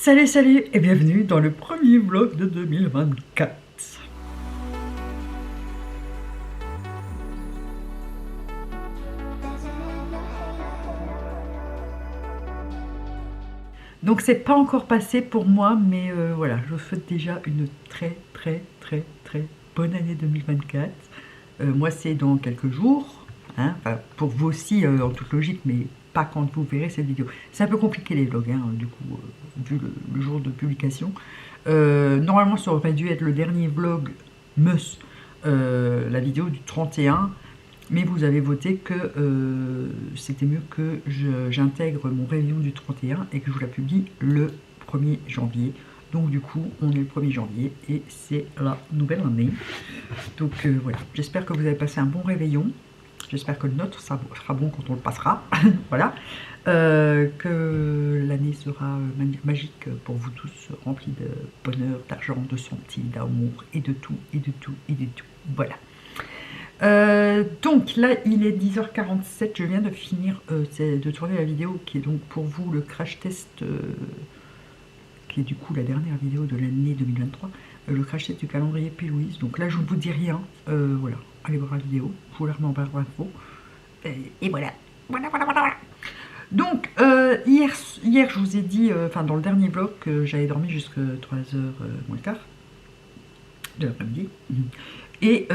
Salut, salut et bienvenue dans le premier vlog de 2024. Donc c'est pas encore passé pour moi, mais voilà, je vous souhaite déjà une très bonne année 2024. Moi c'est dans quelques jours, hein, enfin, pour vous aussi en toute logique, mais pas quand vous verrez cette vidéo. C'est un peu compliqué les vlogs, hein, du coup, vu le jour de publication. Normalement ça aurait dû être le dernier vlog Meus, la vidéo du 31. Mais vous avez voté que c'était mieux que j'intègre mon réveillon du 31 et que je vous la publie le 1er janvier. Donc du coup, on est le 1er janvier et c'est la nouvelle année. Donc voilà, j'espère que vous avez passé un bon réveillon. J'espère que le nôtre sera bon quand on le passera. Voilà. Que l'année sera magique pour vous tous, remplie de bonheur, d'argent, de santé, d'amour et de tout, et de tout, et de tout. Voilà. Donc là il est 10h47, je viens de finir de tourner la vidéo qui est donc pour vous le crash test, qui est du coup la dernière vidéo de l'année 2023, le crash test du calendrier P-Louise. Donc là je ne vous dis rien, voilà, allez voir la vidéo, je vous la remets en barre d'infos, et voilà. Donc hier je vous ai dit, enfin dans le dernier vlog, que j'avais dormi jusqu'à 3h moins le quart de l'après-midi. Et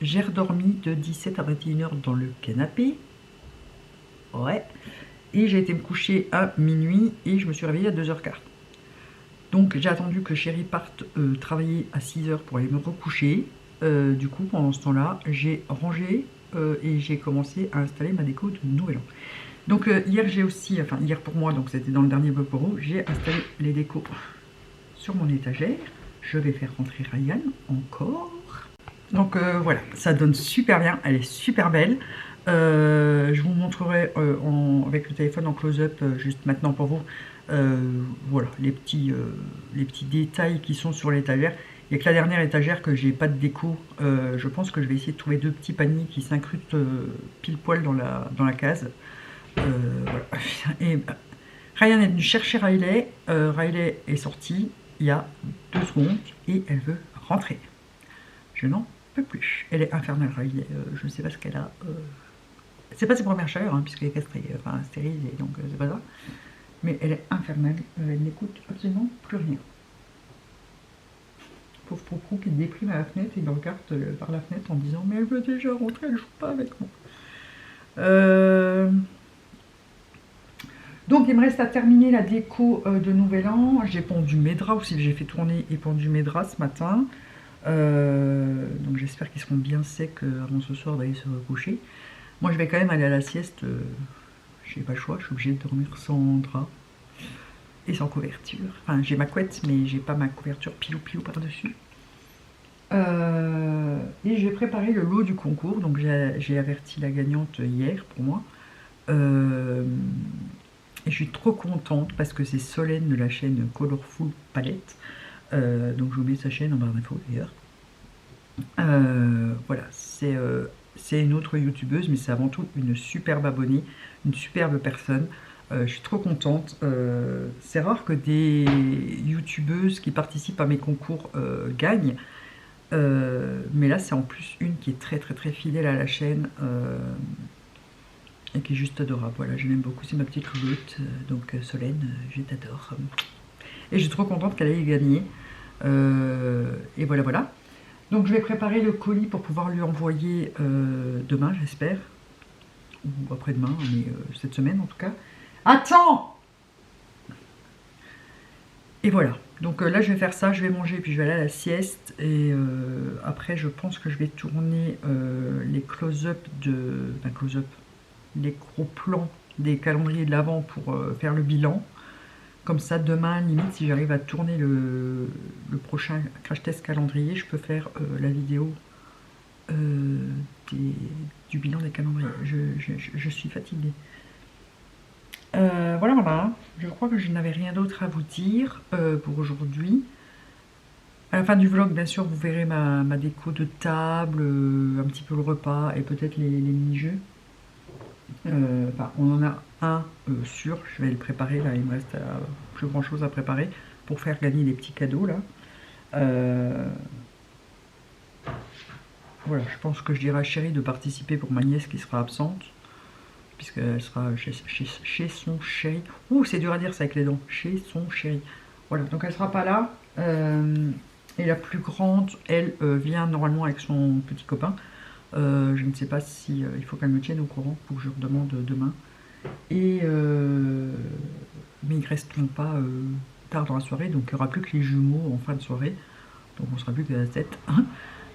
j'ai redormi de 17 à 21h dans le canapé. Ouais. Et j'ai été me coucher à minuit et je me suis réveillée à 2h15. Donc j'ai attendu que chérie parte travailler à 6h pour aller me recoucher. Du coup, pendant ce temps-là, j'ai rangé et j'ai commencé à installer ma déco de Nouvel An. Donc hier j'ai aussi, enfin hier pour moi, donc c'était dans le dernier vlog pour vous, j'ai installé les décos sur mon étagère. Je vais faire rentrer Ryan encore. Donc voilà, ça donne super bien, elle est super belle. Je vous montrerai avec le téléphone en close-up juste maintenant pour vous. Voilà, les petits détails qui sont sur l'étagère. Il n'y a que la dernière étagère que j'ai pas de déco. Je pense que je vais essayer de trouver deux petits paniers qui s'incrustent pile poil dans la case. Voilà. Et Ryan est venu chercher Riley. Riley est sorti il y a 2 secondes et elle veut rentrer. Je n'en peux plus. Elle est infernale, Riley. Je ne sais pas ce qu'elle a. C'est pas ses premières chaleurs, hein, puisqu'elle est castrée, enfin stérisée, donc c'est pas ça. Mais elle est infernale. Elle n'écoute absolument plus rien. Pauvre Poupou qui déprime à la fenêtre et me regarde par la fenêtre en disant mais elle veut déjà rentrer, elle joue pas avec moi. Donc il me reste à terminer la déco de Nouvel An. J'ai pendu mes draps aussi, j'ai fait tourner et pendu mes draps ce matin. Donc j'espère qu'ils seront bien secs avant ce soir d'aller se recoucher. Moi je vais quand même aller à la sieste, j'ai pas le choix, je suis obligée de dormir sans drap et sans couverture. Enfin j'ai ma couette mais j'ai pas ma couverture pilou par dessus. Et j'ai préparé le lot du concours, donc j'ai averti la gagnante hier pour moi. Et je suis trop contente parce que c'est Solène de la chaîne Colorful Palette. Donc je vous mets sa chaîne en barre d'infos d'ailleurs. Voilà, c'est une autre youtubeuse, mais c'est avant tout une superbe abonnée, une superbe personne. Je suis trop contente. C'est rare que des youtubeuses qui participent à mes concours gagnent. Mais là c'est en plus une qui est très fidèle à la chaîne. Et qui est juste adorable. Voilà, je l'aime beaucoup, c'est ma petite louloute. Donc Solène, je t'adore. Et je suis trop contente qu'elle ait gagné. Et voilà. Donc je vais préparer le colis pour pouvoir lui envoyer demain, j'espère. Ou après-demain, mais cette semaine en tout cas. Attends! Et voilà. Donc là je vais faire ça, je vais manger, puis je vais aller à la sieste. Et après je pense que je vais tourner les close-up les gros plans des calendriers de l'Avent pour faire le bilan. Comme ça, demain, limite, si j'arrive à tourner le prochain crash test calendrier, je peux faire la vidéo du bilan des calendriers. Je suis fatiguée. Voilà. Je crois que je n'avais rien d'autre à vous dire pour aujourd'hui. À la fin du vlog, bien sûr, vous verrez ma déco de table, un petit peu le repas et peut-être les mini-jeux. Enfin, on en a un sûr. Je vais le préparer là, il me reste plus grand chose à préparer pour faire gagner les petits cadeaux là. Voilà, je pense que je dirai à Chérie de participer pour ma nièce qui sera absente, puisqu'elle sera chez son chéri. Ouh, c'est dur à dire ça avec les dents. Chez son chéri. Voilà, donc elle sera pas là. Et la plus grande, elle, vient normalement avec son petit copain. Je ne sais pas si il faut qu'elle me tienne au courant, pour que je redemande demain. Et mais ils ne resteront pas tard dans la soirée, donc il n'y aura plus que les jumeaux en fin de soirée. Donc on sera plus que à 7.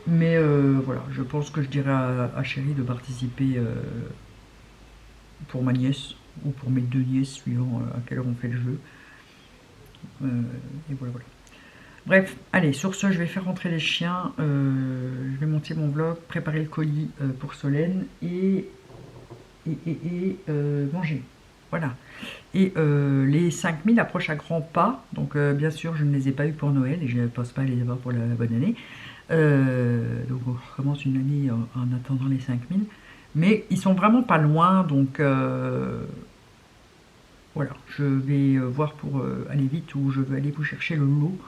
Mais voilà, je pense que je dirais à Chérie de participer pour ma nièce, ou pour mes deux nièces, suivant à quelle heure on fait le jeu. Et voilà, voilà. Bref, allez, sur ce, je vais faire rentrer les chiens, je vais monter mon vlog, préparer le colis pour Solène et manger. Voilà. Et les 5000 approchent à grands pas, donc bien sûr, je ne les ai pas eu pour Noël et je ne pense pas les avoir pour la bonne année. Donc on recommence une année en attendant les 5000. Mais ils sont vraiment pas loin, donc voilà, je vais voir pour aller vite où je veux aller vous chercher le lot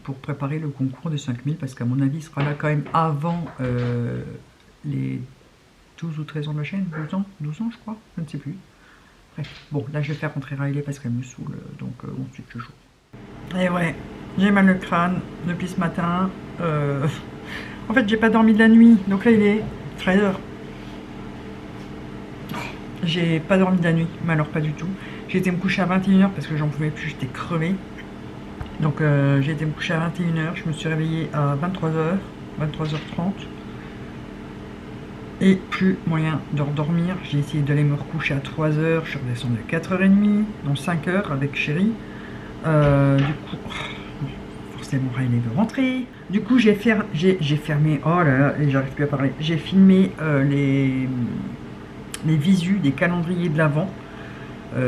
pour préparer le concours des 5000, parce qu'à mon avis, il sera là quand même avant les 12 ou 13 ans de la chaîne, 12 ans je crois, je ne sais plus. Bref, bon, là je vais faire rentrer Riley parce qu'elle me saoule, donc ensuite je joue. Et ouais, j'ai mal le crâne depuis ce matin. En fait, j'ai pas dormi de la nuit, donc là il est 13h. J'ai pas dormi de la nuit, mais alors pas du tout. J'ai été me coucher à 21h parce que j'en pouvais plus, j'étais crevée. Donc j'ai été me coucher à 21h, je me suis réveillée à 23h, 23h30. Et plus moyen de redormir. J'ai essayé d'aller me recoucher à 3h, je suis redescendue à 4h30, donc 5h avec Chérie. Du coup, forcément Riley veut rentrer. Du coup j'ai fermé, oh là là, et j'arrive plus à parler. J'ai filmé les visus des calendriers de l'Avent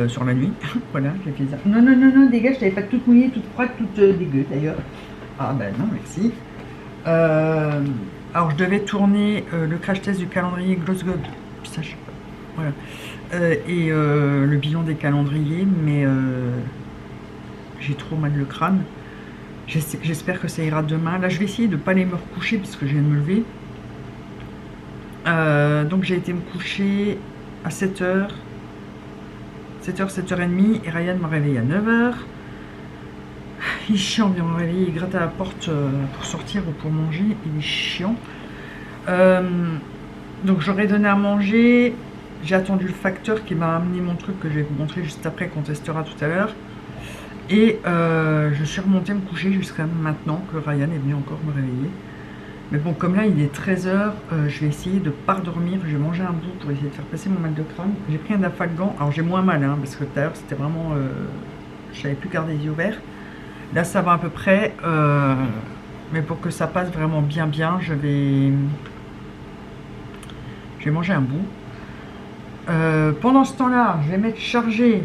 sur la nuit. Voilà, j'ai fait ça. Non, non, non, non, dégage, je t'avais pas toute mouillée, toute froide, toute dégueu d'ailleurs. Ah ben non, merci. Alors je devais tourner le crash test du calendrier Glossgob, voilà, et le bilan des calendriers, mais j'ai trop mal le crâne. J'espère que ça ira demain. Là je vais essayer de ne pas aller me recoucher puisque je viens de me lever. Donc j'ai été me coucher à 7h, 7h30, et Ryan m'a réveillé à 9h. Il est chiant de me réveiller, il gratte à la porte pour sortir ou pour manger, il est chiant. Donc j'aurais donné à manger, j'ai attendu le facteur qui m'a amené mon truc que je vais vous montrer juste après, qu'on testera tout à l'heure. Et je suis remontée me coucher jusqu'à maintenant que Ryan est venu encore me réveiller. Mais bon, comme là il est 13h, je vais essayer de ne pas redormir, je vais manger un bout pour essayer de faire passer mon mal de crâne. J'ai pris un Afalgan, alors j'ai moins mal, hein, parce que tout à l'heure c'était vraiment... je savais plus garder les yeux ouverts. Là ça va à peu près, mais pour que ça passe vraiment bien, je vais manger un bout. Pendant ce temps-là, je vais mettre chargé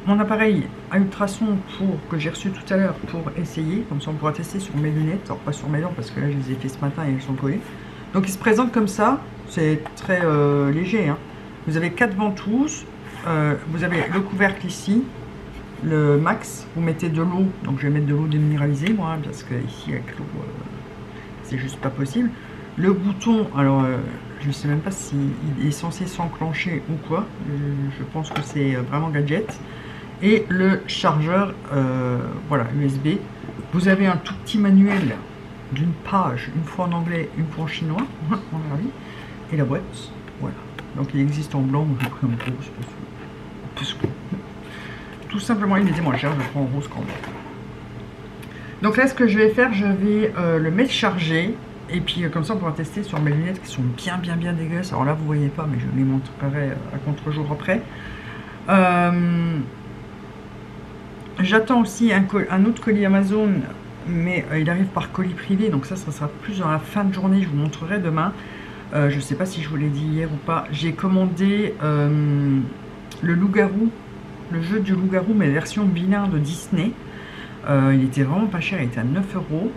mon appareil à ultrasons que j'ai reçu tout à l'heure pour essayer. Comme ça on pourra tester sur mes lunettes, alors pas sur mes dents parce que là je les ai fait ce matin et elles sont collées. Donc il se présente comme ça, c'est très léger, hein. Vous avez 4 ventouses, vous avez le couvercle ici, le max, vous mettez de l'eau, donc je vais mettre de l'eau déminéralisée moi, parce que ici avec l'eau c'est juste pas possible. Le bouton, alors je ne sais même pas s'il est censé s'enclencher ou quoi, je pense que c'est vraiment gadget. Et le chargeur, voilà, USB. Vous avez un tout petit manuel d'une page, une fois en anglais, une fois en chinois, et la boîte, voilà. Donc il existe en blanc, mais j'ai pris en rose, parce que tout simplement il était moins cher, je prends en rose quand même. Donc là ce que je vais faire, je vais le mettre chargé, et puis comme ça on pourra tester sur mes lunettes qui sont bien dégueulasses. Alors là vous voyez pas, mais je les montrerai à contre-jour après. J'attends aussi un autre colis Amazon, mais il arrive par colis privé, donc ça sera plus dans la fin de journée, je vous montrerai demain. Je ne sais pas si je vous l'ai dit hier ou pas. J'ai commandé le loup-garou, le jeu du loup-garou, mais version bilingue de Disney. Il était vraiment pas cher, il était à 9 €.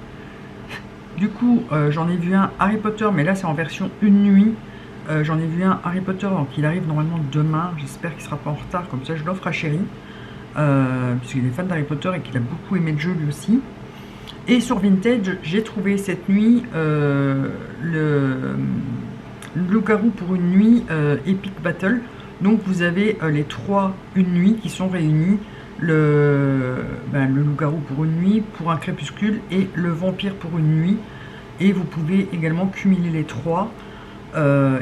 Du coup, j'en ai vu un Harry Potter, mais là c'est en version une nuit. j'en ai vu un Harry Potter, donc il arrive normalement demain. J'espère qu'il sera pas en retard, comme ça je l'offre à Chéri. Puisqu'il est fan d'Harry Potter et qu'il a beaucoup aimé le jeu lui aussi. Et sur Vintage, j'ai trouvé cette nuit le loup-garou pour une nuit Epic Battle. Donc vous avez les 3 une nuit qui sont réunis. Le loup-garou pour une nuit, pour un crépuscule, et le vampire pour une nuit. Et vous pouvez également cumuler les 3.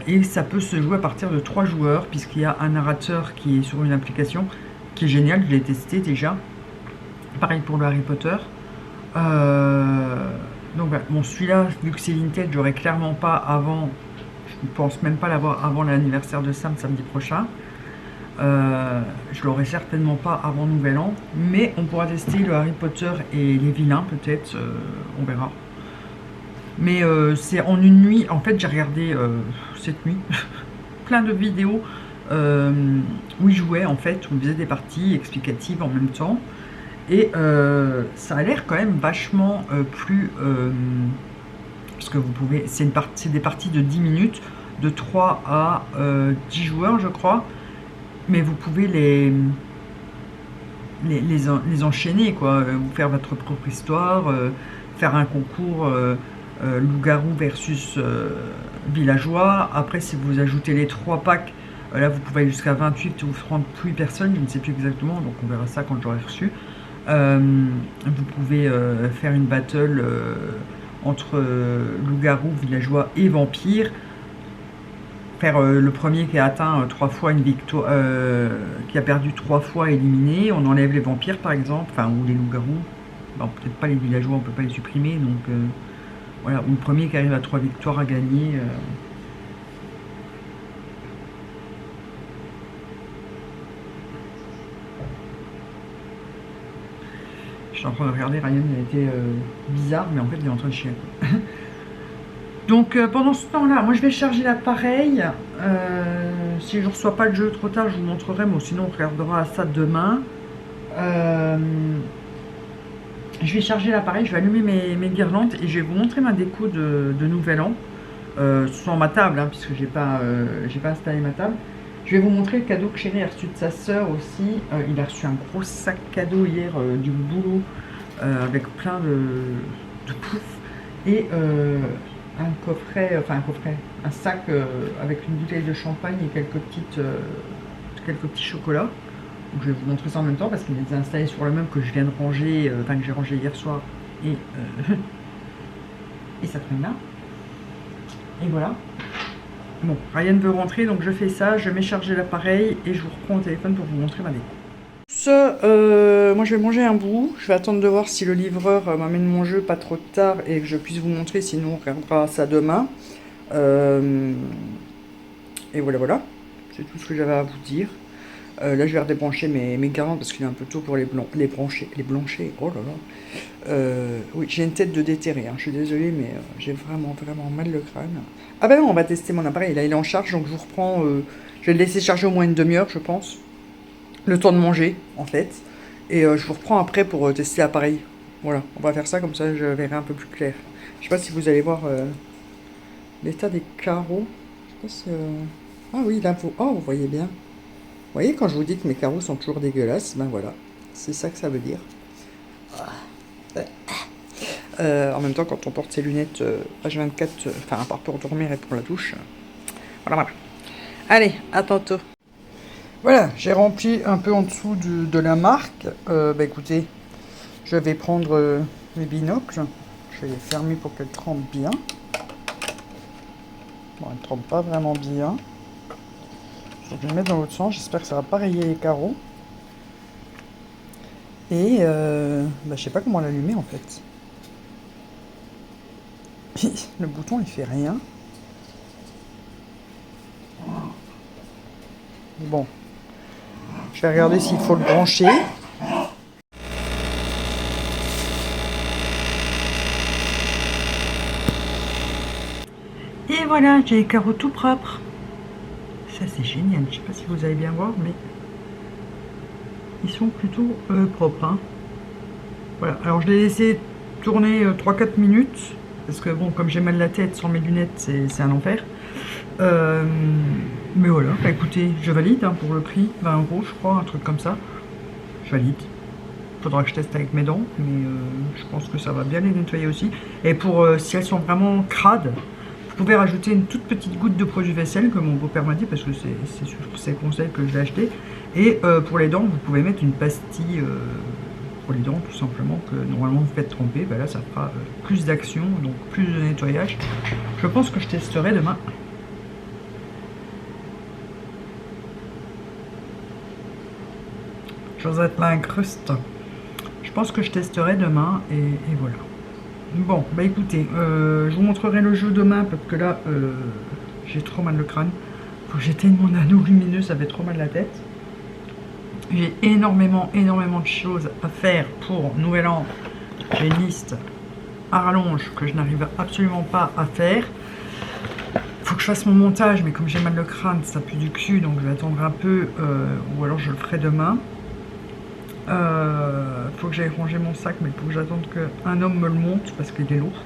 Et ça peut se jouer à partir de 3 joueurs, puisqu'il y a un narrateur qui est sur une application qui est génial, je l'ai testé déjà. Pareil pour le Harry Potter. Donc voilà. Bon, celui-là, vu que c'est Vintage, j'aurais clairement pas avant, je ne pense même pas l'avoir avant l'anniversaire de Sam samedi prochain. Je l'aurai certainement pas avant Nouvel An, mais on pourra tester le Harry Potter et les vilains peut-être, on verra. Mais c'est en une nuit, en fait j'ai regardé cette nuit plein de vidéos où ils jouaient en fait, où on faisait des parties explicatives en même temps. Et ça a l'air quand même vachement plus... parce que vous pouvez... C'est des parties de 10 minutes, de 3 à 10 joueurs je crois. Mais vous pouvez les enchaîner, quoi. Vous faire votre propre histoire, faire un concours loup-garou versus villageois. Après, si vous ajoutez les 3 packs, là vous pouvez aller jusqu'à 28 ou 38 personnes, je ne sais plus exactement, donc on verra ça quand j'aurai reçu. Vous pouvez faire une battle entre loup-garou, villageois et vampire. Faire le premier qui a atteint 3 fois une victoire, qui a perdu 3 fois éliminé. On enlève les vampires par exemple, enfin, ou les loups-garous. Bon, peut-être pas les villageois, on peut pas les supprimer, donc voilà, ou le premier qui arrive à 3 victoires à gagner. Je suis en train de regarder, Ryan il a été bizarre, mais en fait il est en train de chier. Donc pendant ce temps-là, moi je vais charger l'appareil. Si je ne reçois pas le jeu trop tard, je vous montrerai, mais sinon on regardera ça demain. Je vais charger l'appareil, je vais allumer mes guirlandes et je vais vous montrer ma déco de Nouvel An. Sans ma table, hein, puisque j'ai pas installé ma table. Je vais vous montrer le cadeau que Chéri a reçu de sa sœur aussi. Il a reçu un gros sac cadeau hier du boulot avec plein de poufs et un coffret, un sac avec une bouteille de champagne et quelques petits chocolats. Donc je vais vous montrer ça en même temps parce qu'il les a installés sur le meuble que je viens de ranger, que j'ai rangé hier soir et ça traîne là. Et voilà. Bon, Ryan veut rentrer, donc je fais ça, je mets charger l'appareil et je vous reprends au téléphone pour vous montrer ma déco. Moi je vais manger un bout, je vais attendre de voir si le livreur m'amène mon jeu pas trop tard et que je puisse vous montrer, sinon on regardera ça demain. Et voilà, c'est tout ce que j'avais à vous dire. Là je vais redébrancher mes guirlandes parce qu'il est un peu tôt pour les blancher, oh là là. Oui, j'ai une tête de déterré, hein. Je suis désolée, mais j'ai vraiment mal le crâne. Ah bah non, on va tester mon appareil, là il est en charge, donc je vous reprends, je vais le laisser charger au moins une demi-heure je pense. Le temps de manger en fait. Et je vous reprends après pour tester l'appareil. Voilà, on va faire ça, comme ça je verrai un peu plus clair. Je sais pas si vous allez voir l'état des carreaux. Je sais pas si, ah oui, là, vous voyez bien. Vous voyez, quand je vous dis que mes carreaux sont toujours dégueulasses, ben voilà, c'est ça que ça veut dire. En même temps, quand on porte ses lunettes H24, enfin, à part pour dormir et pour la douche. Voilà. Allez, à tantôt. Voilà, j'ai rempli un peu en dessous de la marque. Bah écoutez, je vais prendre mes binocles. Je vais les fermer pour qu'elles trempent bien. Bon, elles ne trempent pas vraiment bien. Je vais les mettre dans l'autre sens. J'espère que ça va pas rayer les carreaux. Et bah, je sais pas comment l'allumer en fait. Le bouton il fait rien. Bon. Je vais regarder s'il faut le brancher. Et voilà, j'ai les carreaux tout propres. Ça c'est génial, je sais pas si vous allez bien voir, mais ils sont plutôt propres. Hein. Voilà, alors je l'ai laissé tourner 3-4 minutes. Parce que bon, comme j'ai mal la tête sans mes lunettes, c'est un enfer. Mais voilà, bah, écoutez, je valide hein, pour le prix, 20 € je crois, un truc comme ça. Je valide. Faudra que je teste avec mes dents, mais je pense que ça va bien les nettoyer aussi. Et pour si elles sont vraiment crades, vous pouvez rajouter une toute petite goutte de produit vaisselle, comme mon beau-père m'a dit, parce que c'est sur ses conseils que je l'ai acheté. Et pour les dents, vous pouvez mettre une pastille pour les dents, tout simplement, que normalement vous faites tremper. Ben là, ça fera plus d'action, donc plus de nettoyage. Je pense que je testerai demain. Josette l'incruste. Je pense que je testerai demain et voilà. Bon, bah écoutez, je vous montrerai le jeu demain parce que là, j'ai trop mal le crâne. Faut que j'éteigne mon anneau lumineux, ça fait trop mal la tête. J'ai énormément de choses à faire pour Nouvel An. J'ai une liste à rallonge que je n'arrive absolument pas à faire. Faut que je fasse mon montage, mais comme j'ai mal le crâne, ça pue du cul, donc je vais attendre un peu, ou alors je le ferai demain. Faut que j'aille ranger mon sac, mais il faut que j'attende qu'un homme me le monte parce qu'il est lourd.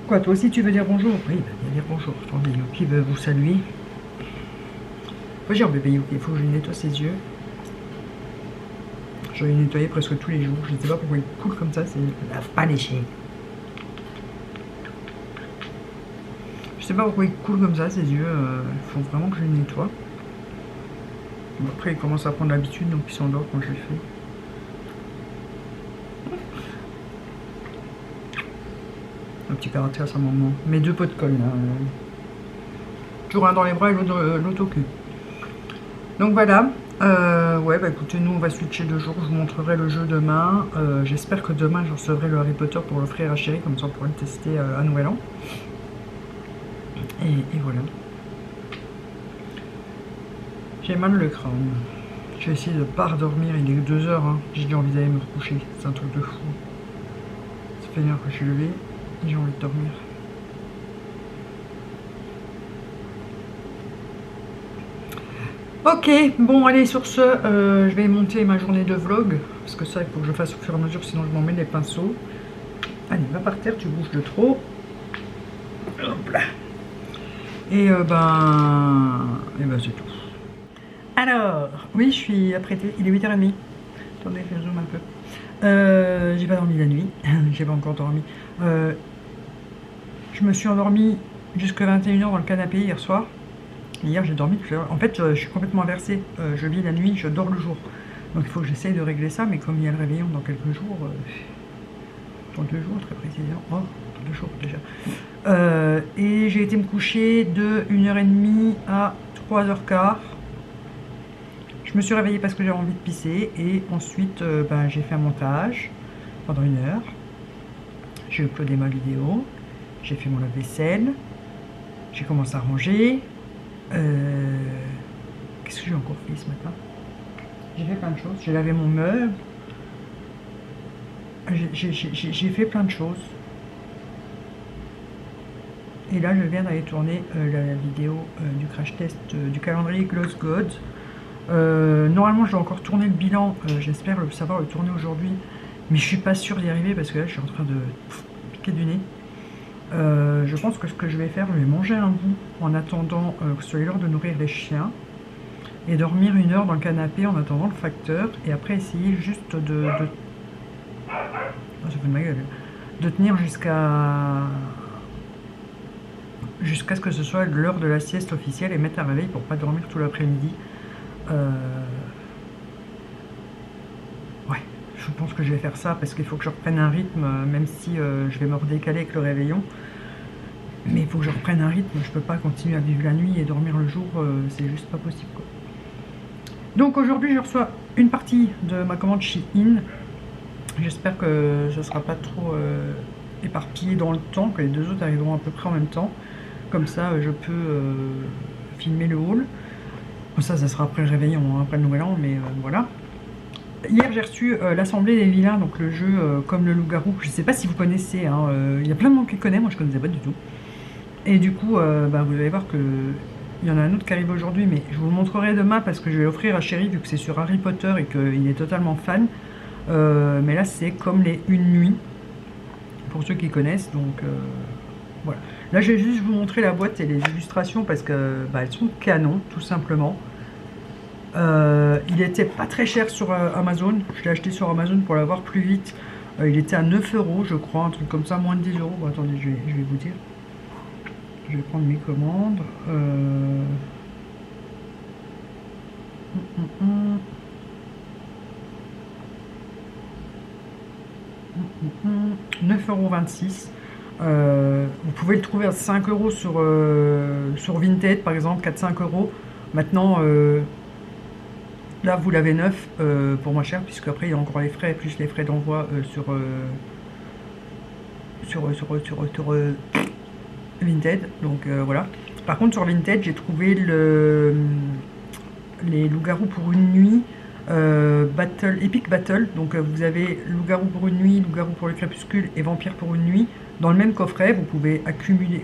Quoi, toi aussi tu veux dire bonjour? Oui, bah, il va dire bonjour. Attendez, Yuki veut vous saluer. Faut dire bébé Yuki, il faut que je lui nettoie ses yeux. Je vais les nettoyer presque tous les jours. Je ne sais pas pourquoi il coule comme ça, c'est lave pas léché. Je sais pas pourquoi il coule comme ça, ses yeux. Il faut vraiment que je les nettoie. Bon, après, il commence à prendre l'habitude, donc il s'endort quand je le fais. Un petit karaté à sa maman. Mes deux pots de colle, là. Toujours un dans les bras et l'autre au cul. Donc voilà. Ouais, bah écoutez, nous on va switcher 2 jours. Je vous montrerai le jeu demain. J'espère que demain je recevrai le Harry Potter pour l'offrir à Chérie, comme ça on pourra le tester à Nouvel An. Et voilà. J'ai mal le crâne. Je vais essayer de pas redormir. Il est 2 h. Hein. J'ai déjà envie d'aller me recoucher. C'est un truc de fou. Ça fait une heure que je suis levé et j'ai envie de dormir. Ok, bon allez sur ce, je vais monter ma journée de vlog. Parce que ça, il faut que je fasse au fur et à mesure, sinon je m'en mets les pinceaux. Allez, va par terre, tu bouges de trop. Hop là. Et ben c'est tout. Alors, oui, je suis apprêtée. Il est 8 h 30. Attendez, je zoome un peu. J'ai pas dormi la nuit. J'ai pas encore dormi. Je me suis endormie jusqu'à 21 h dans le canapé hier soir. Hier, j'ai dormi toute l'heure. En fait, je suis complètement inversée. Je vis la nuit, je dors le jour. Donc, il faut que j'essaye de régler ça. Mais comme il y a le réveillon dans quelques jours, dans 2 jours très précisément. Oh, dans 2 jours déjà. Et j'ai été me coucher de 1 h 30 à 3 h 15. Je me suis réveillée parce que j'avais envie de pisser. Et ensuite, j'ai fait un montage pendant 1 heure. J'ai uploadé ma vidéo. J'ai fait mon lave-vaisselle. J'ai commencé à ranger. Qu'est-ce que j'ai encore fait ce matin? J'ai fait plein de choses. J'ai lavé mon meuble. J'ai fait plein de choses. Et là, je viens d'aller tourner la vidéo du crash test du calendrier Gloss God. Normalement, je dois encore tourner le bilan. J'espère savoir le tourner aujourd'hui. Mais je suis pas sûre d'y arriver parce que là, je suis en train de piquer du nez. Je pense que ce que je vais faire, je vais manger un bout en attendant que ce soit l'heure de nourrir les chiens et dormir 1 heure dans le canapé en attendant le facteur et après essayer juste oh, ça fait de ma gueule. De tenir jusqu'à ce que ce soit l'heure de la sieste officielle et mettre un réveil pour pas dormir tout l'après-midi. Ouais, je pense que je vais faire ça parce qu'il faut que je reprenne un rythme, même si je vais me redécaler avec le réveillon. Mais il faut que je reprenne un rythme, je peux pas continuer à vivre la nuit et dormir le jour, c'est juste pas possible quoi. Donc aujourd'hui je reçois une partie de ma commande Shein. J'espère que ça sera pas trop éparpillé dans le temps, que les 2 autres arriveront à peu près en même temps. Comme ça je peux filmer le haul. Bon, ça sera après le réveillon, hein, après le nouvel an, mais voilà. Hier j'ai reçu l'Assemblée des vilains, donc le jeu comme le loup-garou. Je sais pas si vous connaissez, hein, y a plein de monde qui connaît, moi je connaissais pas du tout. Et du coup, vous allez voir que il y en a un autre qui arrive aujourd'hui, mais je vous le montrerai demain parce que je vais l'offrir à Chérie vu que c'est sur Harry Potter et qu'il est totalement fan. Mais là c'est comme les Une Nuit, pour ceux qui connaissent, donc Voilà. Là, je vais juste vous montrer la boîte et les illustrations parce que bah, elles sont canon, tout simplement. Il était pas très cher sur Amazon. Je l'ai acheté sur Amazon pour l'avoir plus vite. Il était à 9 € je crois, un truc comme ça, moins de 10 €. Bon, attendez, je vais vous dire. Je vais prendre mes commandes. 9,26 €. Vous pouvez le trouver à 5 € sur Vinted, par exemple, 4-5 €. Maintenant, là, vous l'avez neuf pour moins cher, puisque après il y a encore les frais, plus les frais d'envoi sur Vinted. Donc voilà. Par contre, sur Vinted, j'ai trouvé les loups-garous pour une nuit. Epic Battle, donc vous avez loup-garou pour une nuit, loup-garou pour le crépuscule et vampire pour une nuit dans le même coffret. Vous pouvez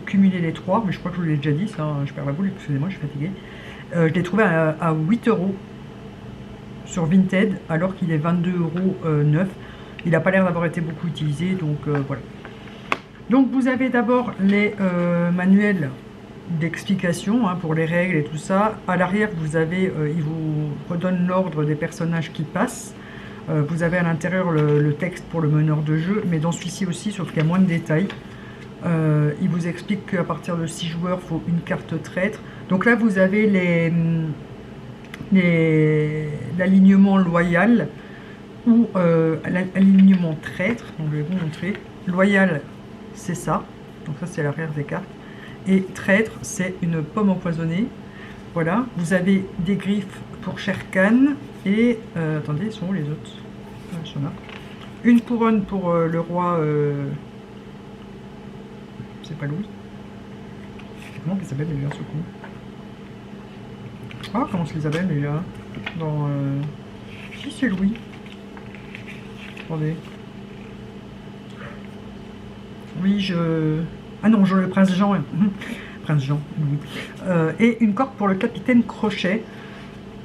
cumuler les trois, mais je crois que je vous l'ai déjà dit, ça, je perds la boule, excusez-moi, je suis fatiguée. Je l'ai trouvé à 8 € sur Vinted, alors qu'il est 22 € neuf. Il n'a pas l'air d'avoir été beaucoup utilisé, donc voilà. Donc vous avez d'abord les manuels d'explication pour les règles et tout ça. À l'arrière, vous avez, il vous redonne l'ordre des personnages qui passent. Vous avez à l'intérieur le texte pour le meneur de jeu, mais dans celui-ci aussi, sauf qu'il y a moins de détails. Il vous explique qu'à partir de 6 joueurs, il faut une carte traître. Donc là, vous avez l'alignement loyal ou l'alignement traître. Donc je vais vous montrer. Loyal, c'est ça. Donc ça, c'est l'arrière des cartes. Et traître, c'est une pomme empoisonnée. Voilà, vous avez des griffes pour Shere-Khan. Et, attendez, ils sont où les autres? Ils sont là. Une couronne pour le roi... c'est pas Louis. Comment il s'appelle déjà ce coup? Ah, comment ça s'appelle déjà? Dans... Si, c'est Louis. Attendez. Oui, je... Ah non, le prince Jean. Prince Jean, oui. Et une corde pour le capitaine Crochet.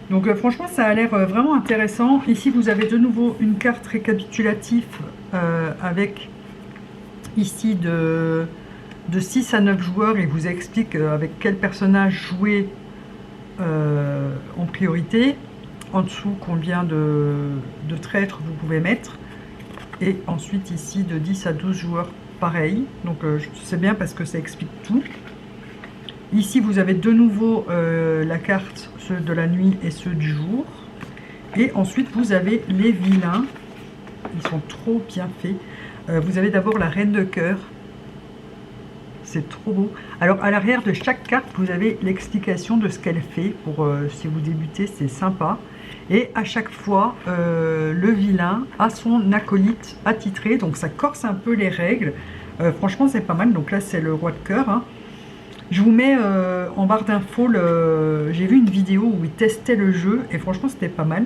Donc franchement, ça a l'air vraiment intéressant. Ici, vous avez de nouveau une carte récapitulative avec ici de 6 à 9 joueurs. Il vous explique avec quel personnage jouer en priorité. En dessous, combien de traîtres vous pouvez mettre. Et ensuite, ici, de 10 à 12 joueurs, pareil. Donc c'est bien parce que ça explique tout. Ici, vous avez de nouveau la carte, ceux de la nuit et ceux du jour. Et ensuite, vous avez les vilains. Ils sont trop bien faits. Vous avez d'abord la reine de cœur. C'est trop beau. Alors, à l'arrière de chaque carte, vous avez l'explication de ce qu'elle fait. Pour si vous débutez, c'est sympa. Et à chaque fois, le vilain a son acolyte attitré. Donc, ça corse un peu les règles. Franchement, c'est pas mal. Donc là, c'est le roi de cœur. Je vous mets en barre d'infos, j'ai vu une vidéo où il testait le jeu et franchement c'était pas mal.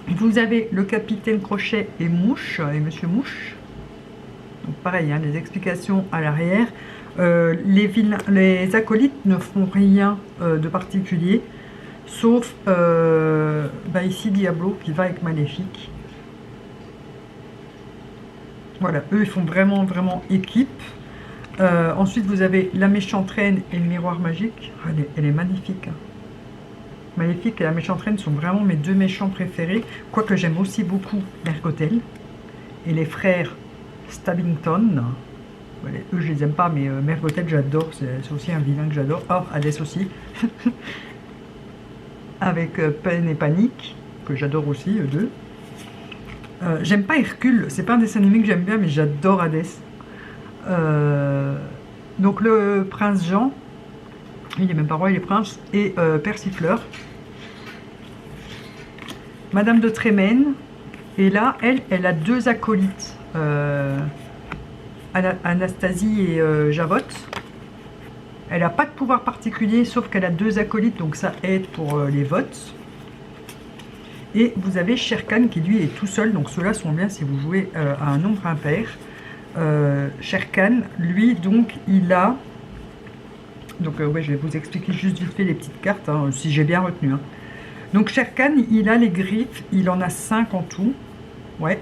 Vous avez le capitaine Crochet et Mouche, et Monsieur Mouche. Donc pareil, les explications à l'arrière. Les acolytes ne font rien de particulier, sauf ici Diablo qui va avec Maléfique. Voilà, eux ils font vraiment équipe. Ensuite, vous avez la méchante reine et le miroir magique. Elle est magnifique. Maléfique et la méchante reine sont vraiment mes deux méchants préférés. Quoique j'aime aussi beaucoup Mergotel et les frères Stabbington. Voilà, eux, je les aime pas, mais Mergotel, j'adore. C'est aussi un vilain que j'adore. Oh, Hades aussi. Avec Peine et Panique, que j'adore aussi, eux deux. J'aime pas Hercule. C'est pas un dessin animé que j'aime bien, mais j'adore Hades. Donc le prince Jean, il est même pas roi, il est prince, et Persifleur, Madame de Trémène, et là elle a deux acolytes, Anastasie et Javotte. Elle n'a pas de pouvoir particulier, sauf qu'elle a deux acolytes, donc ça aide pour les votes. Et vous avez Shere-Khan qui lui est tout seul, donc ceux-là sont bien si vous jouez à un nombre impair. Shere-Khan, lui, donc, il a... Donc, ouais, je vais vous expliquer juste vite fait les petites cartes, si j'ai bien retenu. Donc, Shere-Khan, il a les griffes, il en a 5 en tout. Ouais.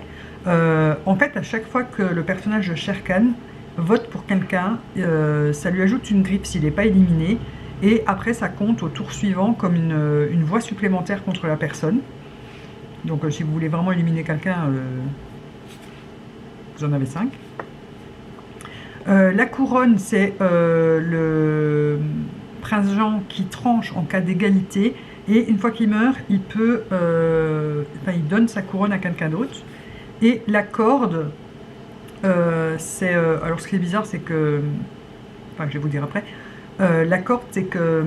En fait, à chaque fois que le personnage de Shere-Khan, vote pour quelqu'un, ça lui ajoute une griffe s'il n'est pas éliminé, et après ça compte au tour suivant comme une voix supplémentaire contre la personne. Donc si vous voulez vraiment éliminer quelqu'un, vous en avez 5. La couronne, c'est le prince Jean qui tranche en cas d'égalité, et une fois qu'il meurt, il peut, il donne sa couronne à quelqu'un d'autre. Et la corde, c'est... alors ce qui est bizarre, c'est que... Enfin, je vais vous dire après. La corde, c'est que...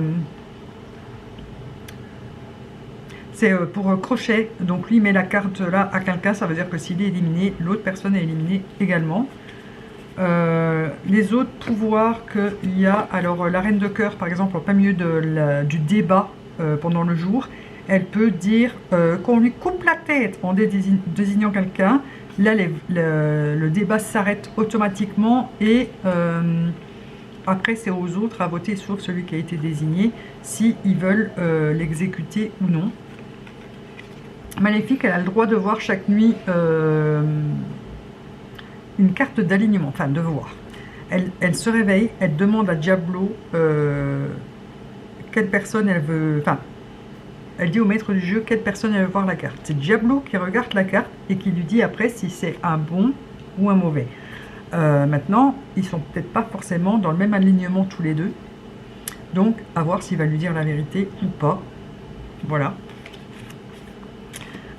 C'est pour crochet. Donc lui, il met la carte là à quelqu'un. Ça veut dire que s'il est éliminé, l'autre personne est éliminée également. Les autres pouvoirs qu'il y a... Alors, la reine de cœur, par exemple, en plein milieu du débat pendant le jour, elle peut dire qu'on lui coupe la tête en désignant quelqu'un. Là, le débat s'arrête automatiquement et après, c'est aux autres à voter, sauf celui qui a été désigné, s'ils veulent l'exécuter ou non. Maléfique, elle a le droit de voir chaque nuit une carte d'alignement, enfin de voir. Elle se réveille, elle demande à Diablo quelle personne elle veut... Enfin, elle dit au maître du jeu quelle personne elle veut voir la carte. C'est Diablo qui regarde la carte et qui lui dit après si c'est un bon ou un mauvais. Maintenant, ils sont peut-être pas forcément dans le même alignement tous les deux. Donc, à voir s'il va lui dire la vérité ou pas. Voilà.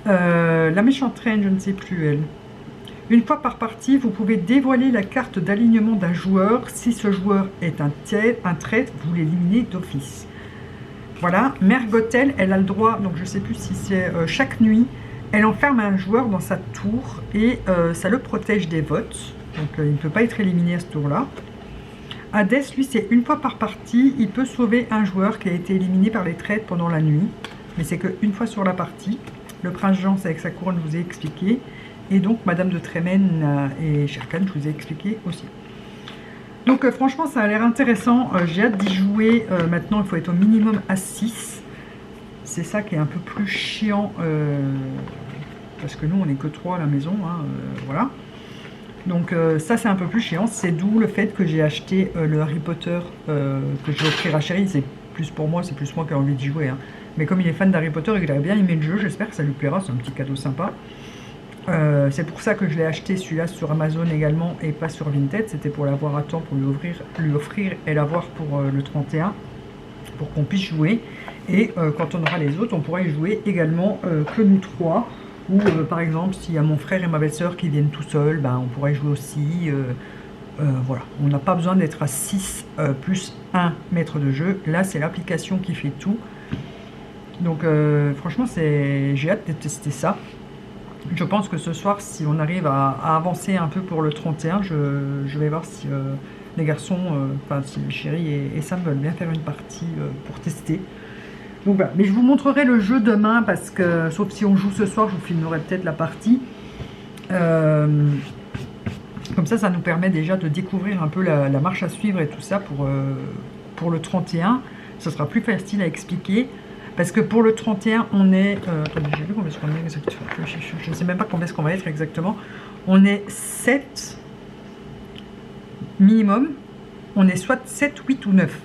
La méchante reine, je ne sais plus elle. Une fois par partie, vous pouvez dévoiler la carte d'alignement d'un joueur. Si ce joueur est un traître, vous l'éliminez d'office. Voilà, Mère Gothel, elle a le droit, donc je ne sais plus si c'est chaque nuit, elle enferme un joueur dans sa tour et ça le protège des votes. Donc il ne peut pas être éliminé à ce tour-là. Hadès, lui, c'est une fois par partie, il peut sauver un joueur qui a été éliminé par les traîtres pendant la nuit. Mais c'est qu'une fois sur la partie. Le prince Jean, c'est avec sa couronne, je vous ai expliqué. Et donc Madame de Trémène et Sherkan, je vous ai expliqué aussi. Donc franchement, ça a l'air intéressant. J'ai hâte d'y jouer. Maintenant, il faut être au minimum à 6. C'est ça qui est un peu plus chiant. Parce que nous, on n'est que 3 à la maison. Hein, voilà. Donc ça, c'est un peu plus chiant. C'est d'où le fait que j'ai acheté le Harry Potter que je vais offrir à Chéri. C'est plus pour moi, c'est plus moi qui ai envie d'y jouer. Hein. Mais comme il est fan d'Harry Potter et qu'il a bien aimé le jeu, j'espère que ça lui plaira. C'est un petit cadeau sympa. C'est pour ça que je l'ai acheté celui-là sur Amazon également et pas sur Vinted. C'était pour l'avoir à temps pour lui offrir et l'avoir pour le 31 pour qu'on puisse jouer. Et quand on aura les autres, on pourra y jouer également que nous 3. Ou par exemple, s'il y a mon frère et ma belle-sœur qui viennent tout seuls, ben, on pourra y jouer aussi. Voilà, on n'a pas besoin d'être à 6 plus 1 maître de jeu. Là, c'est l'application qui fait tout. Donc franchement, j'ai hâte de tester ça. Je pense que ce soir, si on arrive à avancer un peu pour le 31, je vais voir si les garçons, enfin si Chéri et Sam veulent bien faire une partie pour tester. Donc voilà, mais je vous montrerai le jeu demain parce que, sauf si on joue ce soir, je vous filmerai peut-être la partie. Comme ça, ça nous permet déjà de découvrir un peu la marche à suivre et tout ça pour le 31. Ce sera plus facile à expliquer. Parce que pour le 31, on est... attendez, j'ai vu combien est-ce qu'on est exactement. Je ne sais même pas combien est-ce qu'on va être exactement. On est 7 minimum. On est soit 7, 8 ou 9.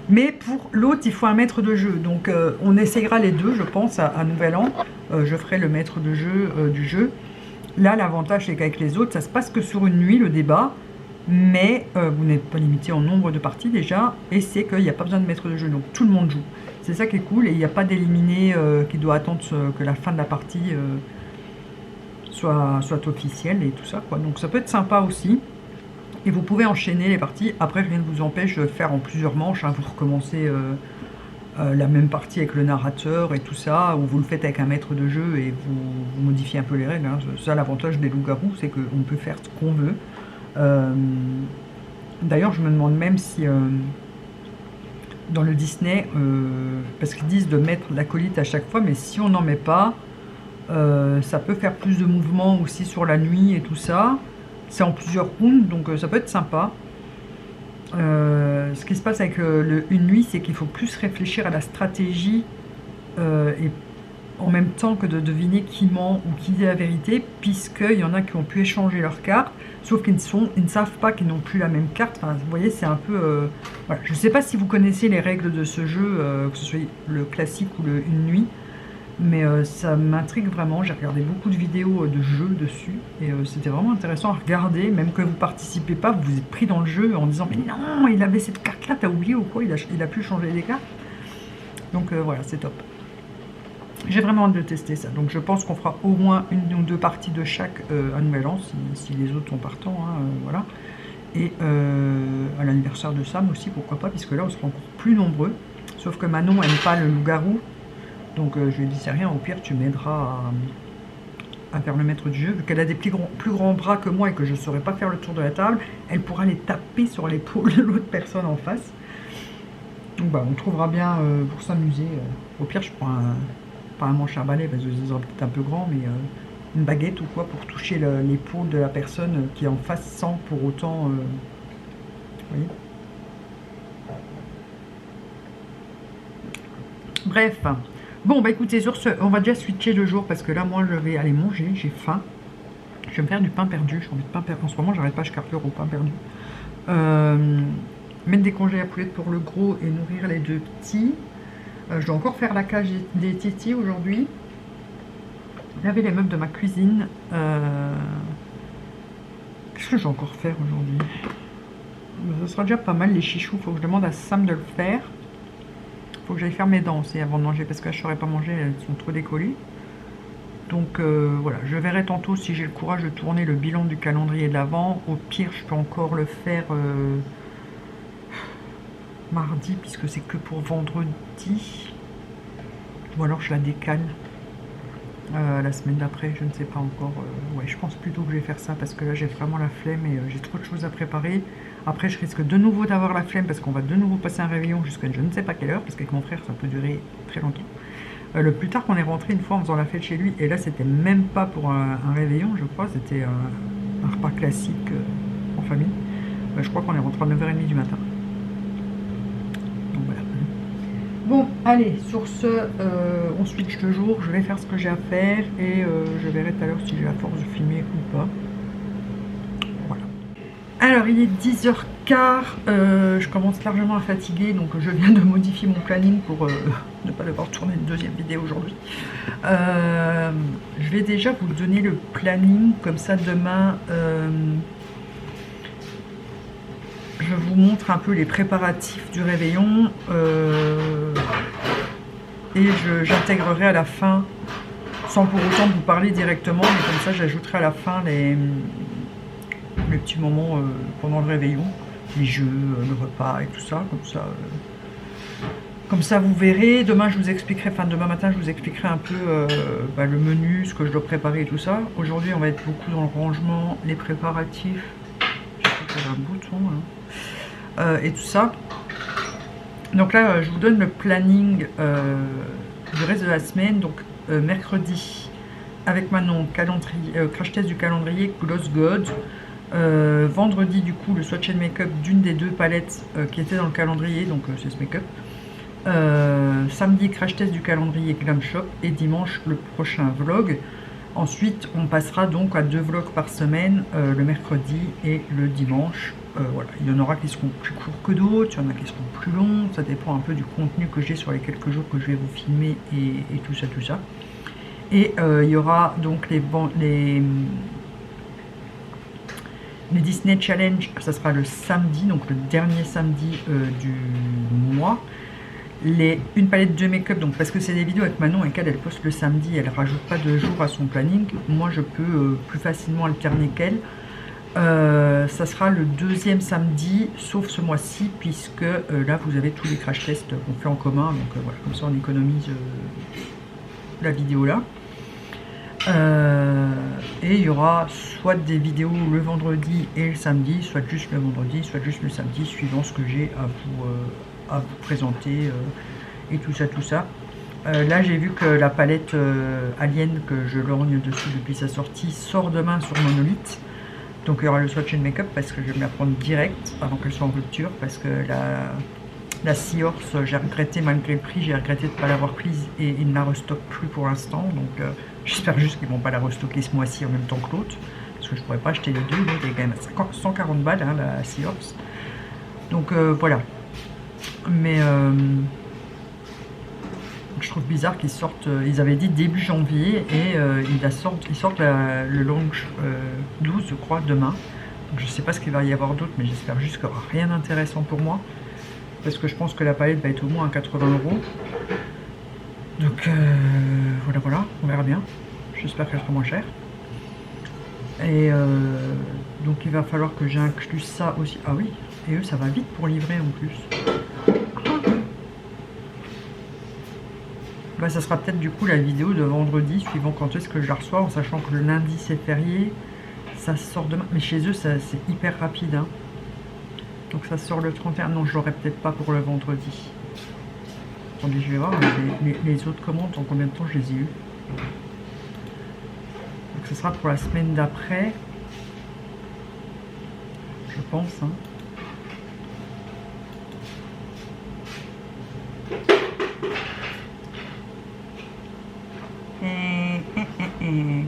Mais pour l'autre, il faut un maître de jeu. Donc on essayera les deux, je pense, à Nouvel An. Je ferai le maître de jeu du jeu. Là, l'avantage, c'est qu'avec les autres, ça se passe que sur une nuit, le débat. Mais vous n'êtes pas limité en nombre de parties déjà. Et c'est qu'il n'y a pas besoin de maître de jeu. Donc tout le monde joue. C'est ça qui est cool. Et il n'y a pas d'éliminé qui doit attendre que la fin de la partie soit officielle et tout ça, quoi. Donc ça peut être sympa aussi. Et vous pouvez enchaîner les parties. Après, rien ne vous empêche de faire en plusieurs manches. Hein. Vous recommencez la même partie avec le narrateur et tout ça. Ou vous le faites avec un maître de jeu et vous modifiez un peu les règles. Hein. Ça, l'avantage des loups-garous, c'est qu'on peut faire ce qu'on veut. D'ailleurs, je me demande même si dans le Disney, parce qu'ils disent de mettre l'acolyte à chaque fois, mais si on n'en met pas, ça peut faire plus de mouvements aussi sur la nuit et tout ça. C'est en plusieurs rounds, donc ça peut être sympa. Ce qui se passe avec une nuit, c'est qu'il faut plus réfléchir à la stratégie et en même temps que de deviner qui ment ou qui dit la vérité, puisqu'il y en a qui ont pu échanger leurs cartes, sauf qu'ils ne savent pas qu'ils n'ont plus la même carte. Enfin, vous voyez, c'est un peu... voilà. Je ne sais pas si vous connaissez les règles de ce jeu, que ce soit le classique ou le Une Nuit, mais ça m'intrigue vraiment. J'ai regardé beaucoup de vidéos de jeux dessus, et c'était vraiment intéressant à regarder, même que vous ne participez pas, vous êtes pris dans le jeu en disant « Mais non, il avait cette carte-là, t'as oublié ou quoi, il a pu changer les cartes ?» Donc voilà, c'est top. J'ai vraiment hâte de tester ça. Donc je pense qu'on fera au moins 1 ou 2 parties de chaque à Nouvel An, si les autres sont partants, hein, voilà. Et à l'anniversaire de Sam aussi, pourquoi pas, puisque là on sera encore plus nombreux. Sauf que Manon n'aime pas le loup-garou. Donc je lui ai dit c'est rien, au pire tu m'aideras à faire le maître du jeu. Vu qu'elle a des plus grands bras que moi et que je ne saurais pas faire le tour de la table, elle pourra les taper sur l'épaule de l'autre personne en face. Donc bah, on trouvera bien pour s'amuser. Au pire je prends pas un manche à balai parce que c'est peut-être un peu grand, mais une baguette ou quoi pour toucher l'épaule de la personne qui est en face sans pour autant... vous voyez. Bref. Bon bah écoutez, sur ce, on va déjà switcher le jour parce que là moi je vais aller manger, j'ai faim. Je vais me faire du pain perdu, j'ai envie de pain perdu. En ce moment j'arrête pas, je carpure au pain perdu. Mettre des congés à poulettes pour le gros et nourrir les 2 petits. Je dois encore faire la cage des titis aujourd'hui. Laver les meubles de ma cuisine. Qu'est-ce que je vais encore faire aujourd'hui? Ce sera déjà pas mal les chichous. Il faut que je demande à Sam de le faire. Il faut que j'aille faire mes dents aussi avant de manger parce que là, je ne saurais pas manger, elles sont trop décollées. Donc voilà, je verrai tantôt si j'ai le courage de tourner le bilan du calendrier de l'Avent. Au pire, je peux encore le faire mardi puisque c'est que pour vendredi. Ou alors je la décale la semaine d'après, je ne sais pas encore. Ouais, je pense plutôt que je vais faire ça parce que là j'ai vraiment la flemme et j'ai trop de choses à préparer. Après je risque de nouveau d'avoir la flemme parce qu'on va de nouveau passer un réveillon jusqu'à je ne sais pas quelle heure parce qu'avec mon frère ça peut durer très longtemps. Le plus tard qu'on est rentré une fois en faisant la fête chez lui, et là c'était même pas pour un réveillon je crois, c'était un repas classique en famille. Je crois qu'on est rentré à 9h30 du matin. Donc voilà. Bon, allez, sur ce, on switch le jour, je vais faire ce que j'ai à faire et je verrai tout à l'heure si j'ai la force de filmer ou pas. Voilà. Alors, il est 10h15, je commence largement à fatiguer, donc je viens de modifier mon planning pour ne pas devoir tourner une deuxième vidéo aujourd'hui. Je vais déjà vous donner le planning, comme ça demain... je vous montre un peu les préparatifs du réveillon et j'intégrerai à la fin, sans pour autant vous parler directement, mais comme ça j'ajouterai à la fin les petits moments pendant le réveillon, les jeux, le repas et tout ça, comme ça vous verrez. Demain je vous expliquerai, enfin demain matin je vous expliquerai un peu le menu, ce que je dois préparer et tout ça. Aujourd'hui on va être beaucoup dans le rangement, les préparatifs, j'ai un bouton là. Et tout ça. Donc là je vous donne le planning du reste de la semaine. Donc mercredi avec Manon, crash test du calendrier Gloss God. Vendredi du coup le swatch and make-up d'une des 2 palettes qui était dans le calendrier, donc c'est ce make-up. Samedi crash test du calendrier Glam Shop et dimanche le prochain vlog. Ensuite on passera donc à 2 vlogs par semaine, le mercredi et le dimanche. Voilà. Il y en aura qui seront plus courts que d'autres, il y en a qui seront plus longs, ça dépend un peu du contenu que j'ai sur les quelques jours que je vais vous filmer et tout ça. Et il y aura donc les Disney Challenge, ça sera le samedi, donc le dernier samedi du mois. Une palette de make-up, donc parce que c'est des vidéos avec Manon et qu'elle poste le samedi, elle rajoute pas de jour à son planning. Moi je peux plus facilement alterner qu'elle. Ça sera le 2e samedi, sauf ce mois-ci, puisque là vous avez tous les crash tests qu'on fait en commun, donc voilà, comme ça on économise la vidéo là. Et il y aura soit des vidéos le vendredi et le samedi, soit juste le vendredi, soit juste le samedi, suivant ce que j'ai à vous présenter et tout ça. Là j'ai vu que la palette Alien que je lorgne dessus depuis sa sortie sort demain sur Monolith. Donc il y aura le swatch and make-up parce que je vais me la prendre direct avant qu'elle soit en rupture, parce que La Seahorse, j'ai regretté malgré le prix, j'ai regretté de ne pas l'avoir prise et ils ne la restockent plus pour l'instant. Donc j'espère juste qu'ils ne vont pas la restocker ce mois-ci en même temps que l'autre. Parce que je ne pourrais pas acheter les deux, l'autre est quand même à 140 balles, hein, la Seahorse. Donc voilà. Mais je trouve bizarre qu'ils sortent, ils avaient dit début janvier et ils sortent le Launch 12 je crois demain. Donc, je sais pas ce qu'il va y avoir d'autre, mais j'espère juste qu'il n'y aura rien d'intéressant pour moi. Parce que je pense que la palette va être au moins à 80 €. Donc voilà, on verra bien. J'espère qu'elle sera moins chère. Et donc il va falloir que j'inclue ça aussi. Ah oui, et eux ça va vite pour livrer en plus. Bah, ça sera peut-être du coup la vidéo de vendredi, suivant quand est-ce que je la reçois, en sachant que le lundi c'est férié. Ça sort demain, mais chez eux c'est hyper rapide. Hein. Donc ça sort le 31. Non, je l'aurai peut-être pas pour le vendredi. Attendez, je vais voir les autres commandes, en combien de temps je les ai eues. Donc ce sera pour la semaine d'après. Je pense. Hein.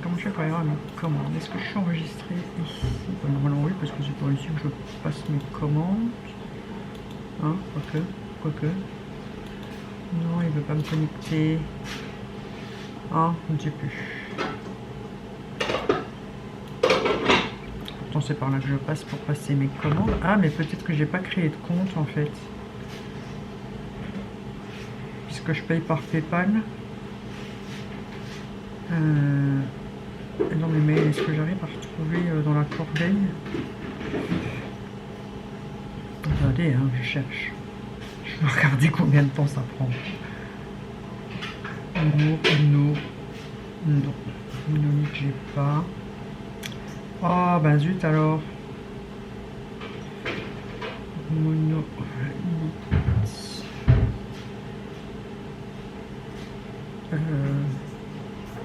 Comment je fais pour aller voir mes commandes? Est-ce que je suis enregistrée ici? Normalement oui, parce que c'est pas ici que je passe mes commandes. Hein, quoique. Non, il veut pas me connecter. Ah, je ne sais plus. Pourtant c'est par là que je passe pour passer mes commandes. Ah, mais peut-être que j'ai pas créé de compte en fait. Puisque je paye par PayPal. Dans mes mails, est-ce que j'arrive à retrouver dans la corbeille? Attendez, hein, je cherche. Je vais regarder combien de temps ça prend. Non, monolithe, j'ai pas. Oh, ben zut alors. Monolithe.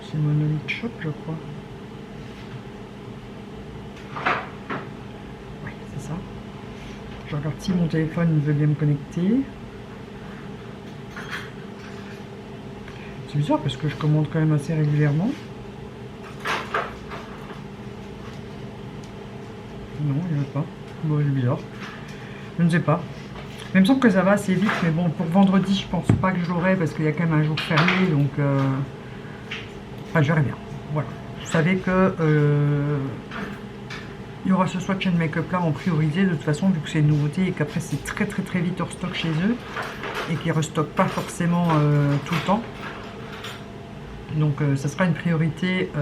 C'est Monolith Shop, je crois. Oui, c'est ça. Je regarde si mon téléphone veut bien me connecter. C'est bizarre parce que je commande quand même assez régulièrement. Non, il ne veut pas. Bon, c'est bizarre. Je ne sais pas. Mais il me semble que ça va assez vite, mais bon, pour vendredi, je pense pas que je l'aurai parce qu'il y a quand même un jour férié, donc enfin, je verrai bien. Voilà. Vous savez que il y aura ce Swatch & Make-up là en priorisé de toute façon, vu que c'est une nouveauté et qu'après c'est très vite hors stock chez eux et qu'ils ne restockent pas forcément tout le temps. Donc ça sera une priorité.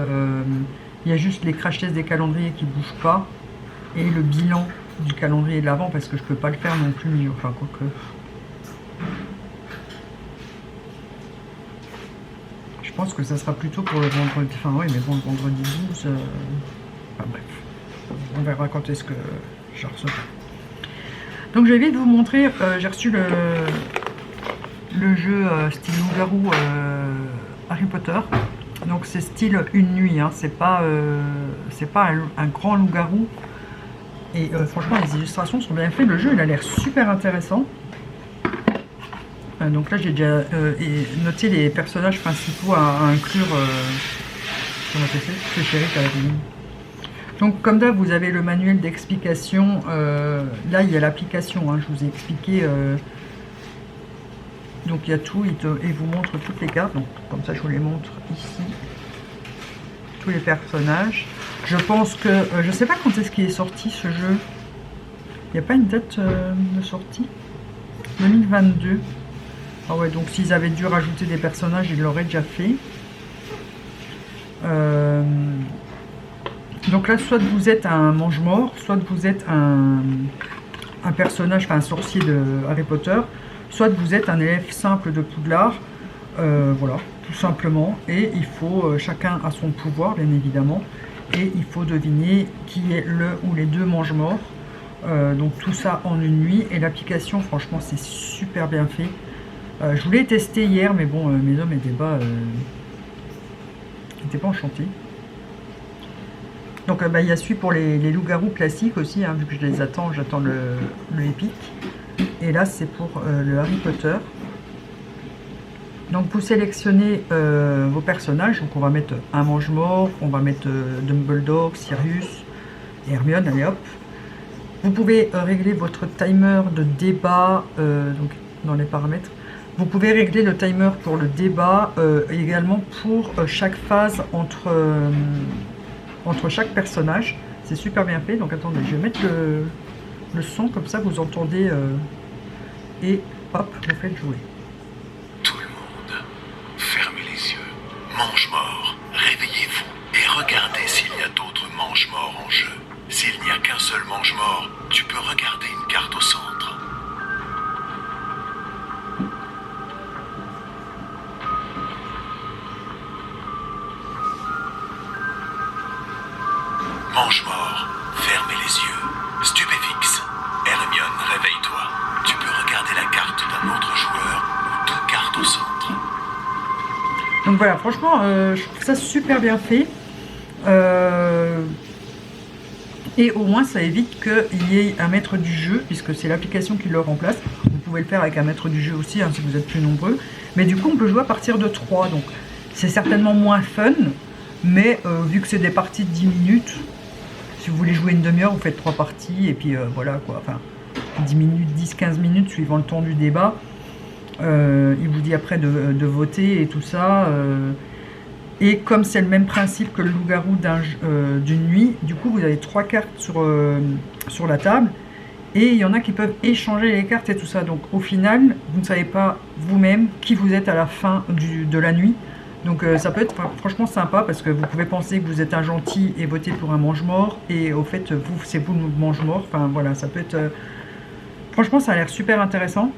Il y a juste les crash tests des calendriers qui ne bougent pas et le bilan du calendrier de l'avant parce que je peux pas le faire non plus, mais enfin quoique. Je pense que ça sera plutôt pour le vendredi. Enfin oui, mais bon, le vendredi 12. Enfin bref. On verra quand est-ce que je recevrai. Donc je vais vite vous montrer. J'ai reçu le jeu style loup-garou Harry Potter. Donc c'est style une nuit. Hein. C'est pas un grand loup-garou. Et franchement, les illustrations sont bien faites. Le jeu, il a l'air super intéressant. Donc là, j'ai déjà noté les personnages principaux à inclure sur ma PC. C'est chéri qui a la ligne. Donc, comme d'hab, vous avez le manuel d'explication. Là, il y a l'application. Hein, je vous ai expliqué. Donc, il y a tout. Il vous montre toutes les cartes. Donc, comme ça, je vous les montre ici. Tous les personnages. Je pense que... je sais pas quand est-ce qu'il est sorti ce jeu. Il n'y a pas une date de sortie. 2022. Ah ouais, donc s'ils avaient dû rajouter des personnages, ils l'auraient déjà fait. Donc là, soit vous êtes un mange-mort, soit vous êtes un personnage, enfin un sorcier de Harry Potter, soit vous êtes un élève simple de Poudlard. Voilà, tout simplement. Et il faut, chacun a son pouvoir, bien évidemment. Et il faut deviner qui est le ou les deux mange-morts. Donc tout ça en une nuit. Et l'application, franchement, c'est super bien fait. Je voulais tester hier, mais bon, mes hommes n'étaient pas enchantés. Donc il y a celui pour les loups-garous classiques aussi, hein, vu que je les attends, j'attends le épique. Et là, c'est pour le Harry Potter. Donc vous sélectionnez vos personnages. Donc on va mettre un mange-mort, on va mettre Dumbledore, Sirius et Hermione, allez hop. Vous pouvez régler votre timer de débat donc dans les paramètres. Vous pouvez régler le timer pour le débat également pour chaque phase entre chaque personnage. C'est super bien fait. Donc attendez, je vais mettre le son comme ça vous entendez et hop, vous faites jouer. Tout le monde, fermez les yeux. Mange-mort, réveillez-vous et regardez s'il y a d'autres mange-morts en jeu. S'il n'y a qu'un seul mange-mort, tu peux regarder une carte au centre. Mange-mort, fermez les yeux. Stupéfixe, Hermione, réveille-toi. Tu peux regarder la carte d'un autre joueur ou deux cartes au centre. Donc voilà, franchement, je trouve ça super bien fait. Et au moins, ça évite qu'il y ait un maître du jeu, puisque c'est l'application qui le remplace. Vous pouvez le faire avec un maître du jeu aussi, hein, si vous êtes plus nombreux. Mais du coup, on peut jouer à partir de 3. Donc, c'est certainement moins fun. Mais vu que c'est des parties de 10 minutes, si vous voulez jouer une demi-heure, vous faites 3 parties. Et puis voilà quoi. Enfin, 10 minutes, 10-15 minutes, suivant le temps du débat. Il vous dit après de voter et tout ça. Et comme c'est le même principe que le loup-garou d'une nuit, du coup vous avez 3 cartes sur la table. Et il y en a qui peuvent échanger les cartes et tout ça. Donc au final, vous ne savez pas vous-même qui vous êtes à la fin de la nuit. Donc ça peut être franchement sympa parce que vous pouvez penser que vous êtes un gentil et voter pour un mange-mort. Et au fait, c'est vous le mange-mort. Enfin voilà, ça peut être... Franchement, ça a l'air super intéressant.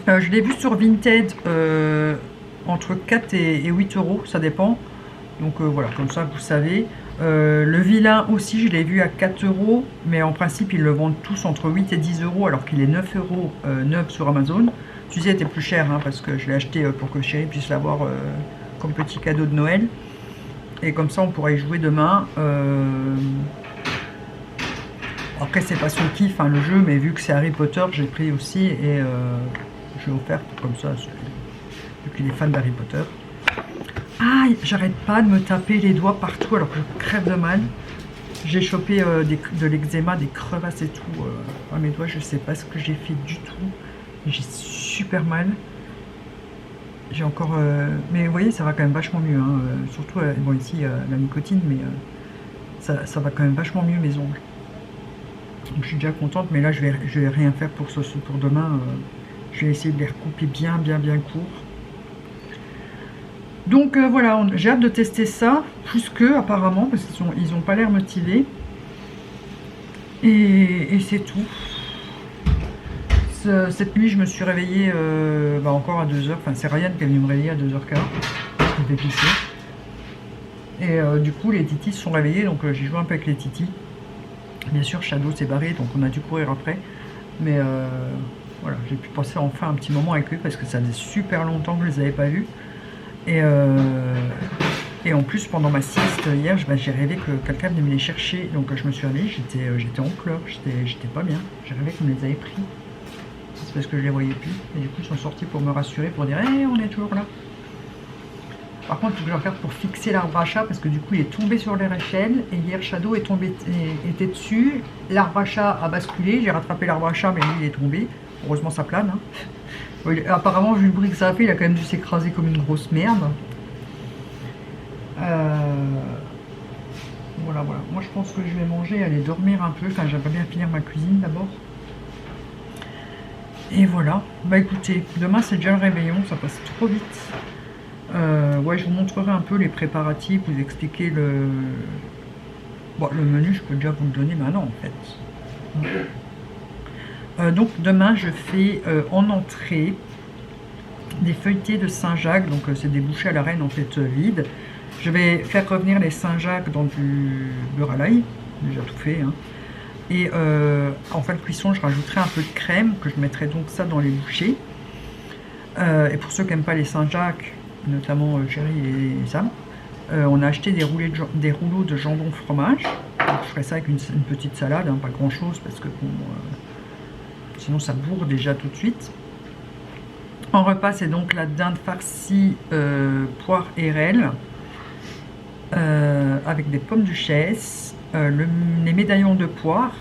Je l'ai vu sur Vinted entre 4 et 8 euros, ça dépend. Donc voilà, comme ça vous savez. Le vilain aussi, je l'ai vu à 4 euros, mais en principe ils le vendent tous entre 8 et 10 euros alors qu'il est 9 euros neuf sur Amazon. Celui-ci était plus cher hein, parce que je l'ai acheté pour que chérie puisse l'avoir comme petit cadeau de Noël. Et comme ça on pourrait y jouer demain. Après c'est pas son kiff hein, le jeu, mais vu que c'est Harry Potter, j'ai pris aussi et je l'ai offert comme ça, vu qu'il est fan d'Harry Potter. Ah, j'arrête pas de me taper les doigts partout alors que je crève de mal. J'ai chopé de l'eczéma, des crevasses et tout. À mes doigts, je sais pas ce que j'ai fait du tout. J'ai super mal. J'ai encore... mais vous voyez, ça va quand même vachement mieux. Hein. Surtout, bon ici, la nicotine, mais ça va quand même vachement mieux mes ongles. Donc je suis déjà contente, mais là, je vais rien faire pour demain. Je vais essayer de les recouper bien court. Donc voilà, j'ai hâte de tester ça, plus qu'eux apparemment, parce qu'ils n'ont pas l'air motivés. Et c'est tout. Cette nuit, je me suis réveillée encore à 2h. Enfin, c'est Ryan qui est venu me réveiller à 2h15. Je vais pisser. Et du coup, les titis se sont réveillés, donc j'ai joué un peu avec les titis. Bien sûr, Shadow s'est barré, donc on a dû courir après. Mais voilà, j'ai pu passer enfin un petit moment avec eux, parce que ça faisait super longtemps que je les avais pas vus. Et en plus, pendant ma sieste hier, j'ai rêvé que quelqu'un venait me les chercher. Donc je me suis réveillée, j'étais en pleurs, j'étais pas bien. J'ai rêvé qu'on me les avait pris. C'est parce que je les voyais plus. Et du coup, ils sont sortis pour me rassurer, pour dire hey, on est toujours là. Par contre, il faut que je regarde pour fixer l'arbre à chat, parce que du coup, il est tombé sur leur échelle. Et hier, Shadow était dessus. L'arbre à chat a basculé. J'ai rattrapé l'arbre à chat, mais lui, il est tombé. Heureusement, ça plane. Hein. Apparemment, vu le bruit que ça a fait, il a quand même dû s'écraser comme une grosse merde. Voilà. Moi, je pense que je vais manger, aller dormir un peu. Enfin, j'aimerais bien finir ma cuisine d'abord. Et voilà. Bah écoutez, demain, c'est déjà le réveillon. Ça passe trop vite. Ouais, je vous montrerai un peu les préparatifs, vous expliquer le... Bon, le menu, je peux déjà vous le donner maintenant, en fait. Donc demain je fais en entrée des feuilletés de Saint-Jacques, donc c'est des bouchées à la reine en fait vides. Je vais faire revenir les Saint-Jacques dans du beurre à l'ail, déjà tout fait. Hein. Et en fin de cuisson je rajouterai un peu de crème, que je mettrai donc ça dans les bouchées. Et pour ceux qui n'aiment pas les Saint-Jacques, notamment Chérie et Sam, on a acheté des rouleaux de jambon fromage. Donc, je ferai ça avec une petite salade, hein, pas grand chose parce que bon, sinon ça bourre déjà tout de suite. En repas, c'est donc la dinde farcie poire et rel, avec des pommes duchesse, les médaillons de poire,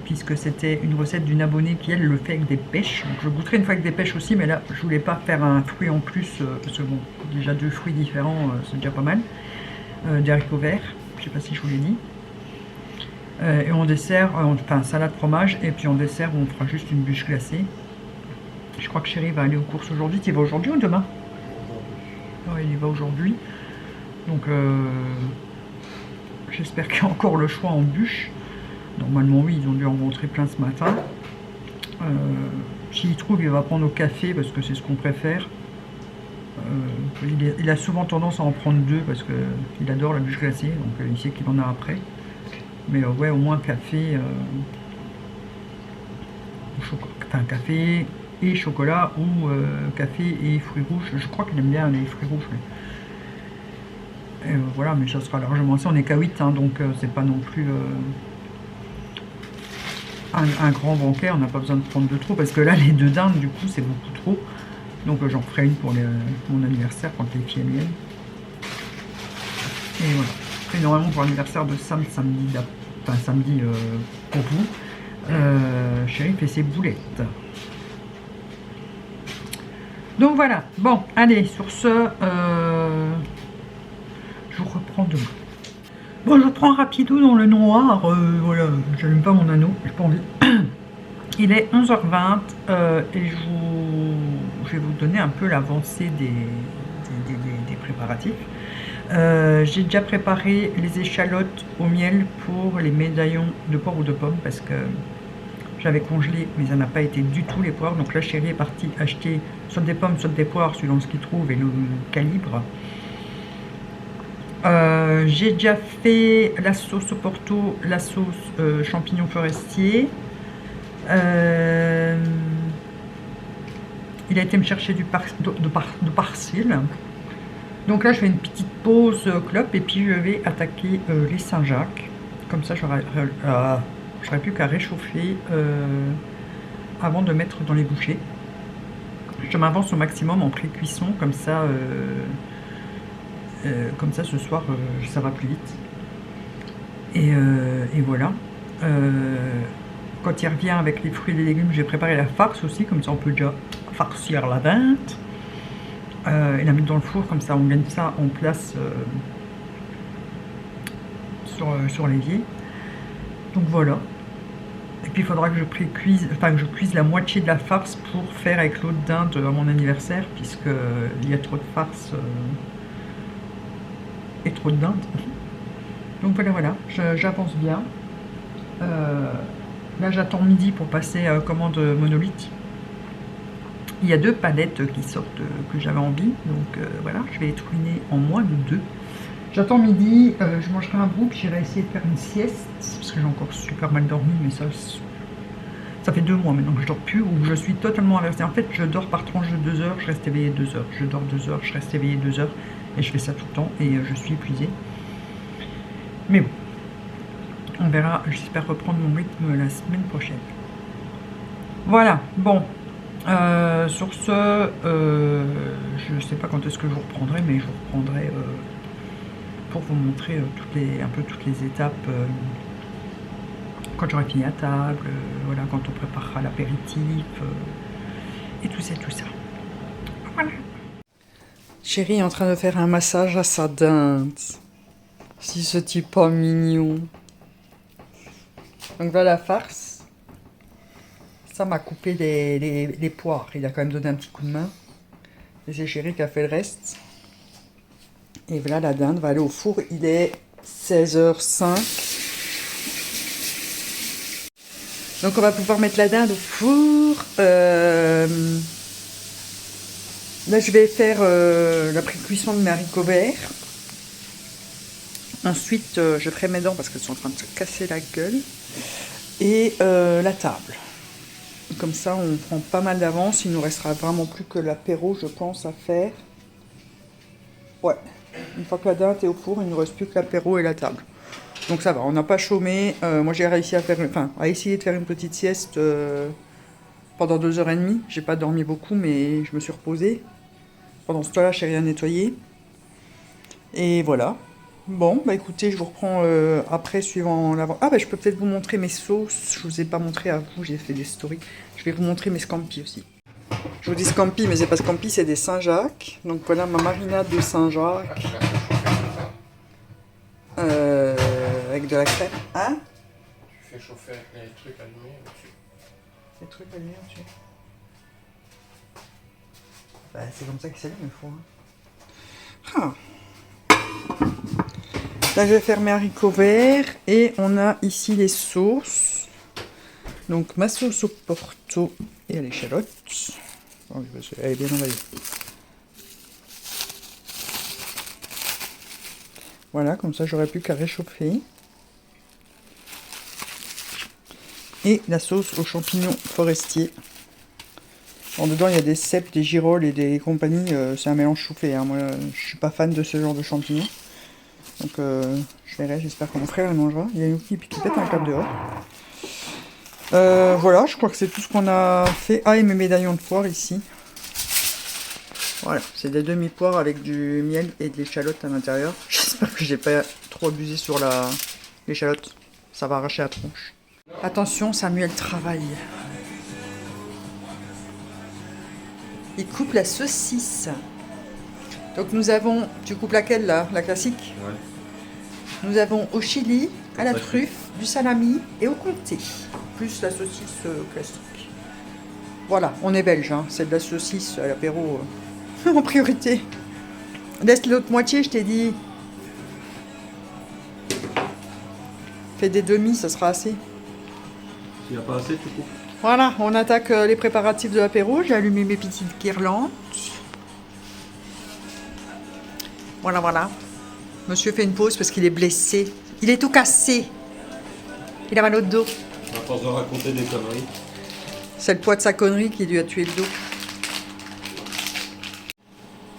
puisque c'était une recette d'une abonnée qui, elle, le fait avec des pêches. Donc, je goûterai une fois avec des pêches aussi, mais là, je voulais pas faire un fruit en plus, parce que bon, déjà 2 fruits différents, c'est déjà pas mal. Des haricots verts, je sais pas si je vous l'ai dit. Et en dessert, enfin, salade fromage, et puis en dessert, on fera juste une bûche glacée. Je crois que Chéri va aller aux courses aujourd'hui. Tu y vas aujourd'hui ou demain? Ouais, il y va aujourd'hui. Donc, j'espère qu'il y a encore le choix en bûche. Normalement, oui, ils ont dû en montrer plein ce matin. S'il trouve, il va prendre au café parce que c'est ce qu'on préfère. Il a souvent tendance à en prendre 2 parce qu'il adore la bûche glacée, donc il sait qu'il en a après. Mais ouais, au moins café, enfin café et chocolat ou café et fruits rouges. Je crois qu'il aime bien les fruits rouges. Et voilà, mais ça sera largement assez. On est qu'à 8, hein, donc c'est pas non plus un grand banquet. On n'a pas besoin de prendre de trop parce que là, les 2 dindes, du coup, c'est beaucoup trop. Donc j'en ferai une pour mon anniversaire quand les filles viennent. Et voilà. Et normalement pour l'anniversaire de Sam, samedi pour vous, Chéri fait ses boulettes. Donc voilà. Bon, allez, sur ce, je vous reprends demain. Bon, je vous prends rapidement dans le noir. Voilà, j'allume pas mon anneau, j'ai pas envie. Il est 11h20 et je vais vous donner un peu l'avancée des préparatifs. J'ai déjà préparé les échalotes au miel pour les médaillons de poire ou de pomme parce que j'avais congelé mais ça n'a pas été du tout les poires. Donc là, Chéri est parti acheter soit des pommes, soit des poires suivant ce qu'il trouve et le calibre. J'ai déjà fait la sauce au porto, la sauce champignons forestiers. Il a été me chercher de persil. Donc là, je fais une petite pause clope et puis je vais attaquer les Saint-Jacques. Comme ça, j'aurai plus qu'à réchauffer avant de mettre dans les bouchées. Je m'avance au maximum en pré-cuisson, comme ça ce soir, ça va plus vite. Et voilà. Quand il revient avec les fruits et les légumes, j'ai préparé la farce aussi, comme ça on peut déjà farcir la dinde. Et la mettre dans le four, comme ça on gagne ça en place sur l'évier. Donc voilà. Et puis il faudra que je cuise la moitié de la farce pour faire avec l'autre dinde à mon anniversaire, puisque il y a trop de farce et trop de dinde. Donc voilà, j'avance bien. Là j'attends midi pour passer commande monolithe. Il y a 2 palettes qui sortent que j'avais envie, donc voilà, je vais les truiner en moins de 2. J'attends midi, je mangerai un bout, puis j'irai essayer de faire une sieste, parce que j'ai encore super mal dormi, mais ça fait 2 mois maintenant que je dors plus, ou je suis totalement inversée. En fait, je dors par tranche de 2 heures, je reste éveillée 2 heures, je dors 2 heures, je reste éveillée 2 heures, et je fais ça tout le temps, et je suis épuisée. Mais bon, on verra, j'espère reprendre mon rythme la semaine prochaine. Voilà, bon. Sur ce, je ne sais pas quand est-ce que je vous reprendrai, mais je vous reprendrai pour vous montrer un peu toutes les étapes quand j'aurai fini à table, voilà, quand on préparera l'apéritif et tout ça. Voilà. Chéri est en train de faire un massage à sa dinde. Si ce type pas mignon. Donc voilà la farce. Ça m'a coupé les poires. Il a quand même donné un petit coup de main. Et c'est Chéri qui a fait le reste. Et voilà, la dinde va aller au four. Il est 16h05. Donc on va pouvoir mettre la dinde au four. Là, je vais faire la pré-cuisson de mes haricots verts. Ensuite, je ferai mes dents parce qu'elles sont en train de se casser la gueule. Et la table. Comme ça, on prend pas mal d'avance. Il nous restera vraiment plus que l'apéro, je pense, à faire. Ouais. Une fois que la dinde est au four, il ne nous reste plus que l'apéro et la table. Donc ça va, on n'a pas chômé. Moi j'ai réussi à faire, à essayer de faire une petite sieste pendant 2h30. J'ai pas dormi beaucoup, mais je me suis reposée. Pendant ce temps-là, j'ai rien nettoyé. Et voilà. Bon, bah écoutez, je vous reprends après, suivant l'avant. Ah bah je peux peut-être vous montrer mes sauces. Je vous ai pas montré à vous, j'ai fait des stories. Je vais vous montrer mes scampi aussi. Je vous dis scampi, mais c'est pas scampi, c'est des Saint-Jacques. Donc voilà ma marinade de Saint-Jacques. Avec de la crème. Hein? Tu fais chauffer avec les trucs allumés au-dessus. Les trucs allumés au-dessus. Bah c'est comme ça qu'ils s'allument, il faut. Hein. Ah. Là, je vais faire mes haricots verts et on a ici les sauces. Donc, ma sauce au porto et à l'échalote. Oh, elle est bien envoyée. Voilà, comme ça, j'aurais plus qu'à réchauffer. Et la sauce aux champignons forestiers. En dedans, il y a des cèpes, des girolles et des compagnies. C'est un mélange chauffé. Hein. Moi, je suis pas fan de ce genre de champignons. Donc je verrai, j'espère que mon frère le mangera. Il y a une qui pète un câble dehors. Voilà, je crois que c'est tout ce qu'on a fait. Ah, et mes médaillons de poire ici. Voilà, c'est des demi-poires avec du miel et de l'échalote à l'intérieur. J'espère que j'ai pas trop abusé sur l'échalote. Ça va arracher la tronche. Attention, Samuel travaille. Il coupe la saucisse. Donc nous avons, tu coupes laquelle là? La classique? Ouais. Nous avons au chili, à la truffe, du salami et au comté. Plus la saucisse classique. Voilà, on est belge, hein. C'est de la saucisse à l'apéro en priorité. Laisse l'autre moitié, je t'ai dit. Fais des demi, ça sera assez. S'il n'y a pas assez, tu coupes. Voilà, on attaque les préparatifs de l'apéro. J'ai allumé mes petites guirlandes. Voilà, voilà. Monsieur fait une pause parce qu'il est blessé. Il est tout cassé. Il a mal au dos. À force de raconter des conneries. C'est le poids de sa connerie qui lui a tué le dos.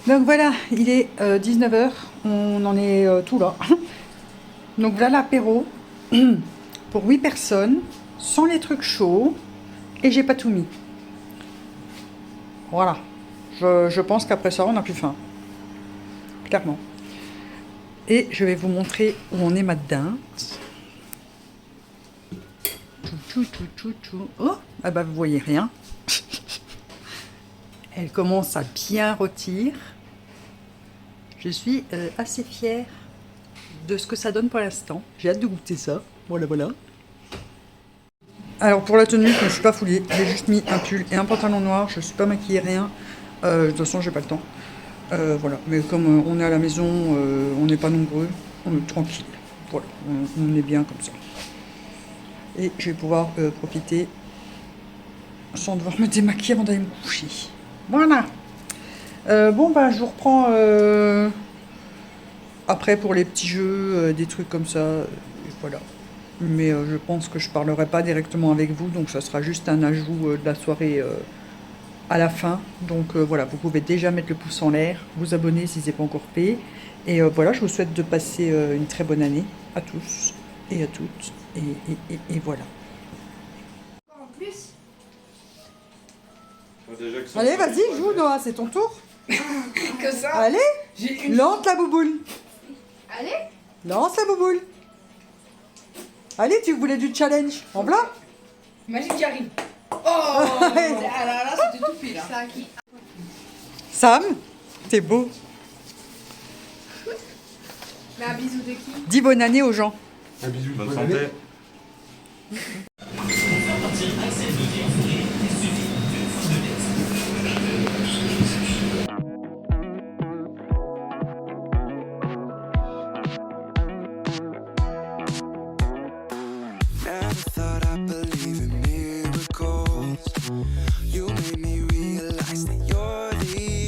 Donc voilà, il est 19h. On en est tout là. Donc voilà l'apéro. Pour 8 personnes. Sans les trucs chauds. Et j'ai pas tout mis. Voilà. Je pense qu'après ça, on n'a plus faim. Clairement. Et je vais vous montrer où on est ma dinde. Oh, ah bah vous voyez rien. Elle commence à bien rôtir. Je suis assez fière de ce que ça donne pour l'instant. J'ai hâte de goûter ça. Voilà, voilà. Alors pour la tenue, je ne suis pas foulée. J'ai juste mis un pull et un pantalon noir. Je ne suis pas maquillée, rien. De toute façon, j'ai pas le temps. Voilà, mais comme on est à la maison, on n'est pas nombreux, on est tranquille. Voilà, on est bien comme ça. Et je vais pouvoir profiter sans devoir me démaquiller avant d'aller me coucher. Voilà. Bon, bah, je vous reprends après pour les petits jeux, des trucs comme ça. Voilà. Mais je pense que je parlerai pas directement avec vous, donc ça sera juste un ajout de la soirée. À la fin, donc voilà, vous pouvez déjà mettre le pouce en l'air, vous abonner si ce n'est pas encore fait, et voilà, je vous souhaite de passer une très bonne année à tous et à toutes, et voilà. En plus, Allez, vas-y, joue Noah, c'est ton tour. que ça. Allez, J'ai une. lance la bouboule, Allez. lance la bouboule. Allez, tu voulais du challenge, en blanc. Imagine qui arrive. Oh. Ah là là, c'était tout pile. Ça qui. Sam, t'es beau. Mais un bisou de qui? Dis bonne année aux gens. Un bisou. Bonne santé. Never thought I'd believe in miracles. You made me realize that you're the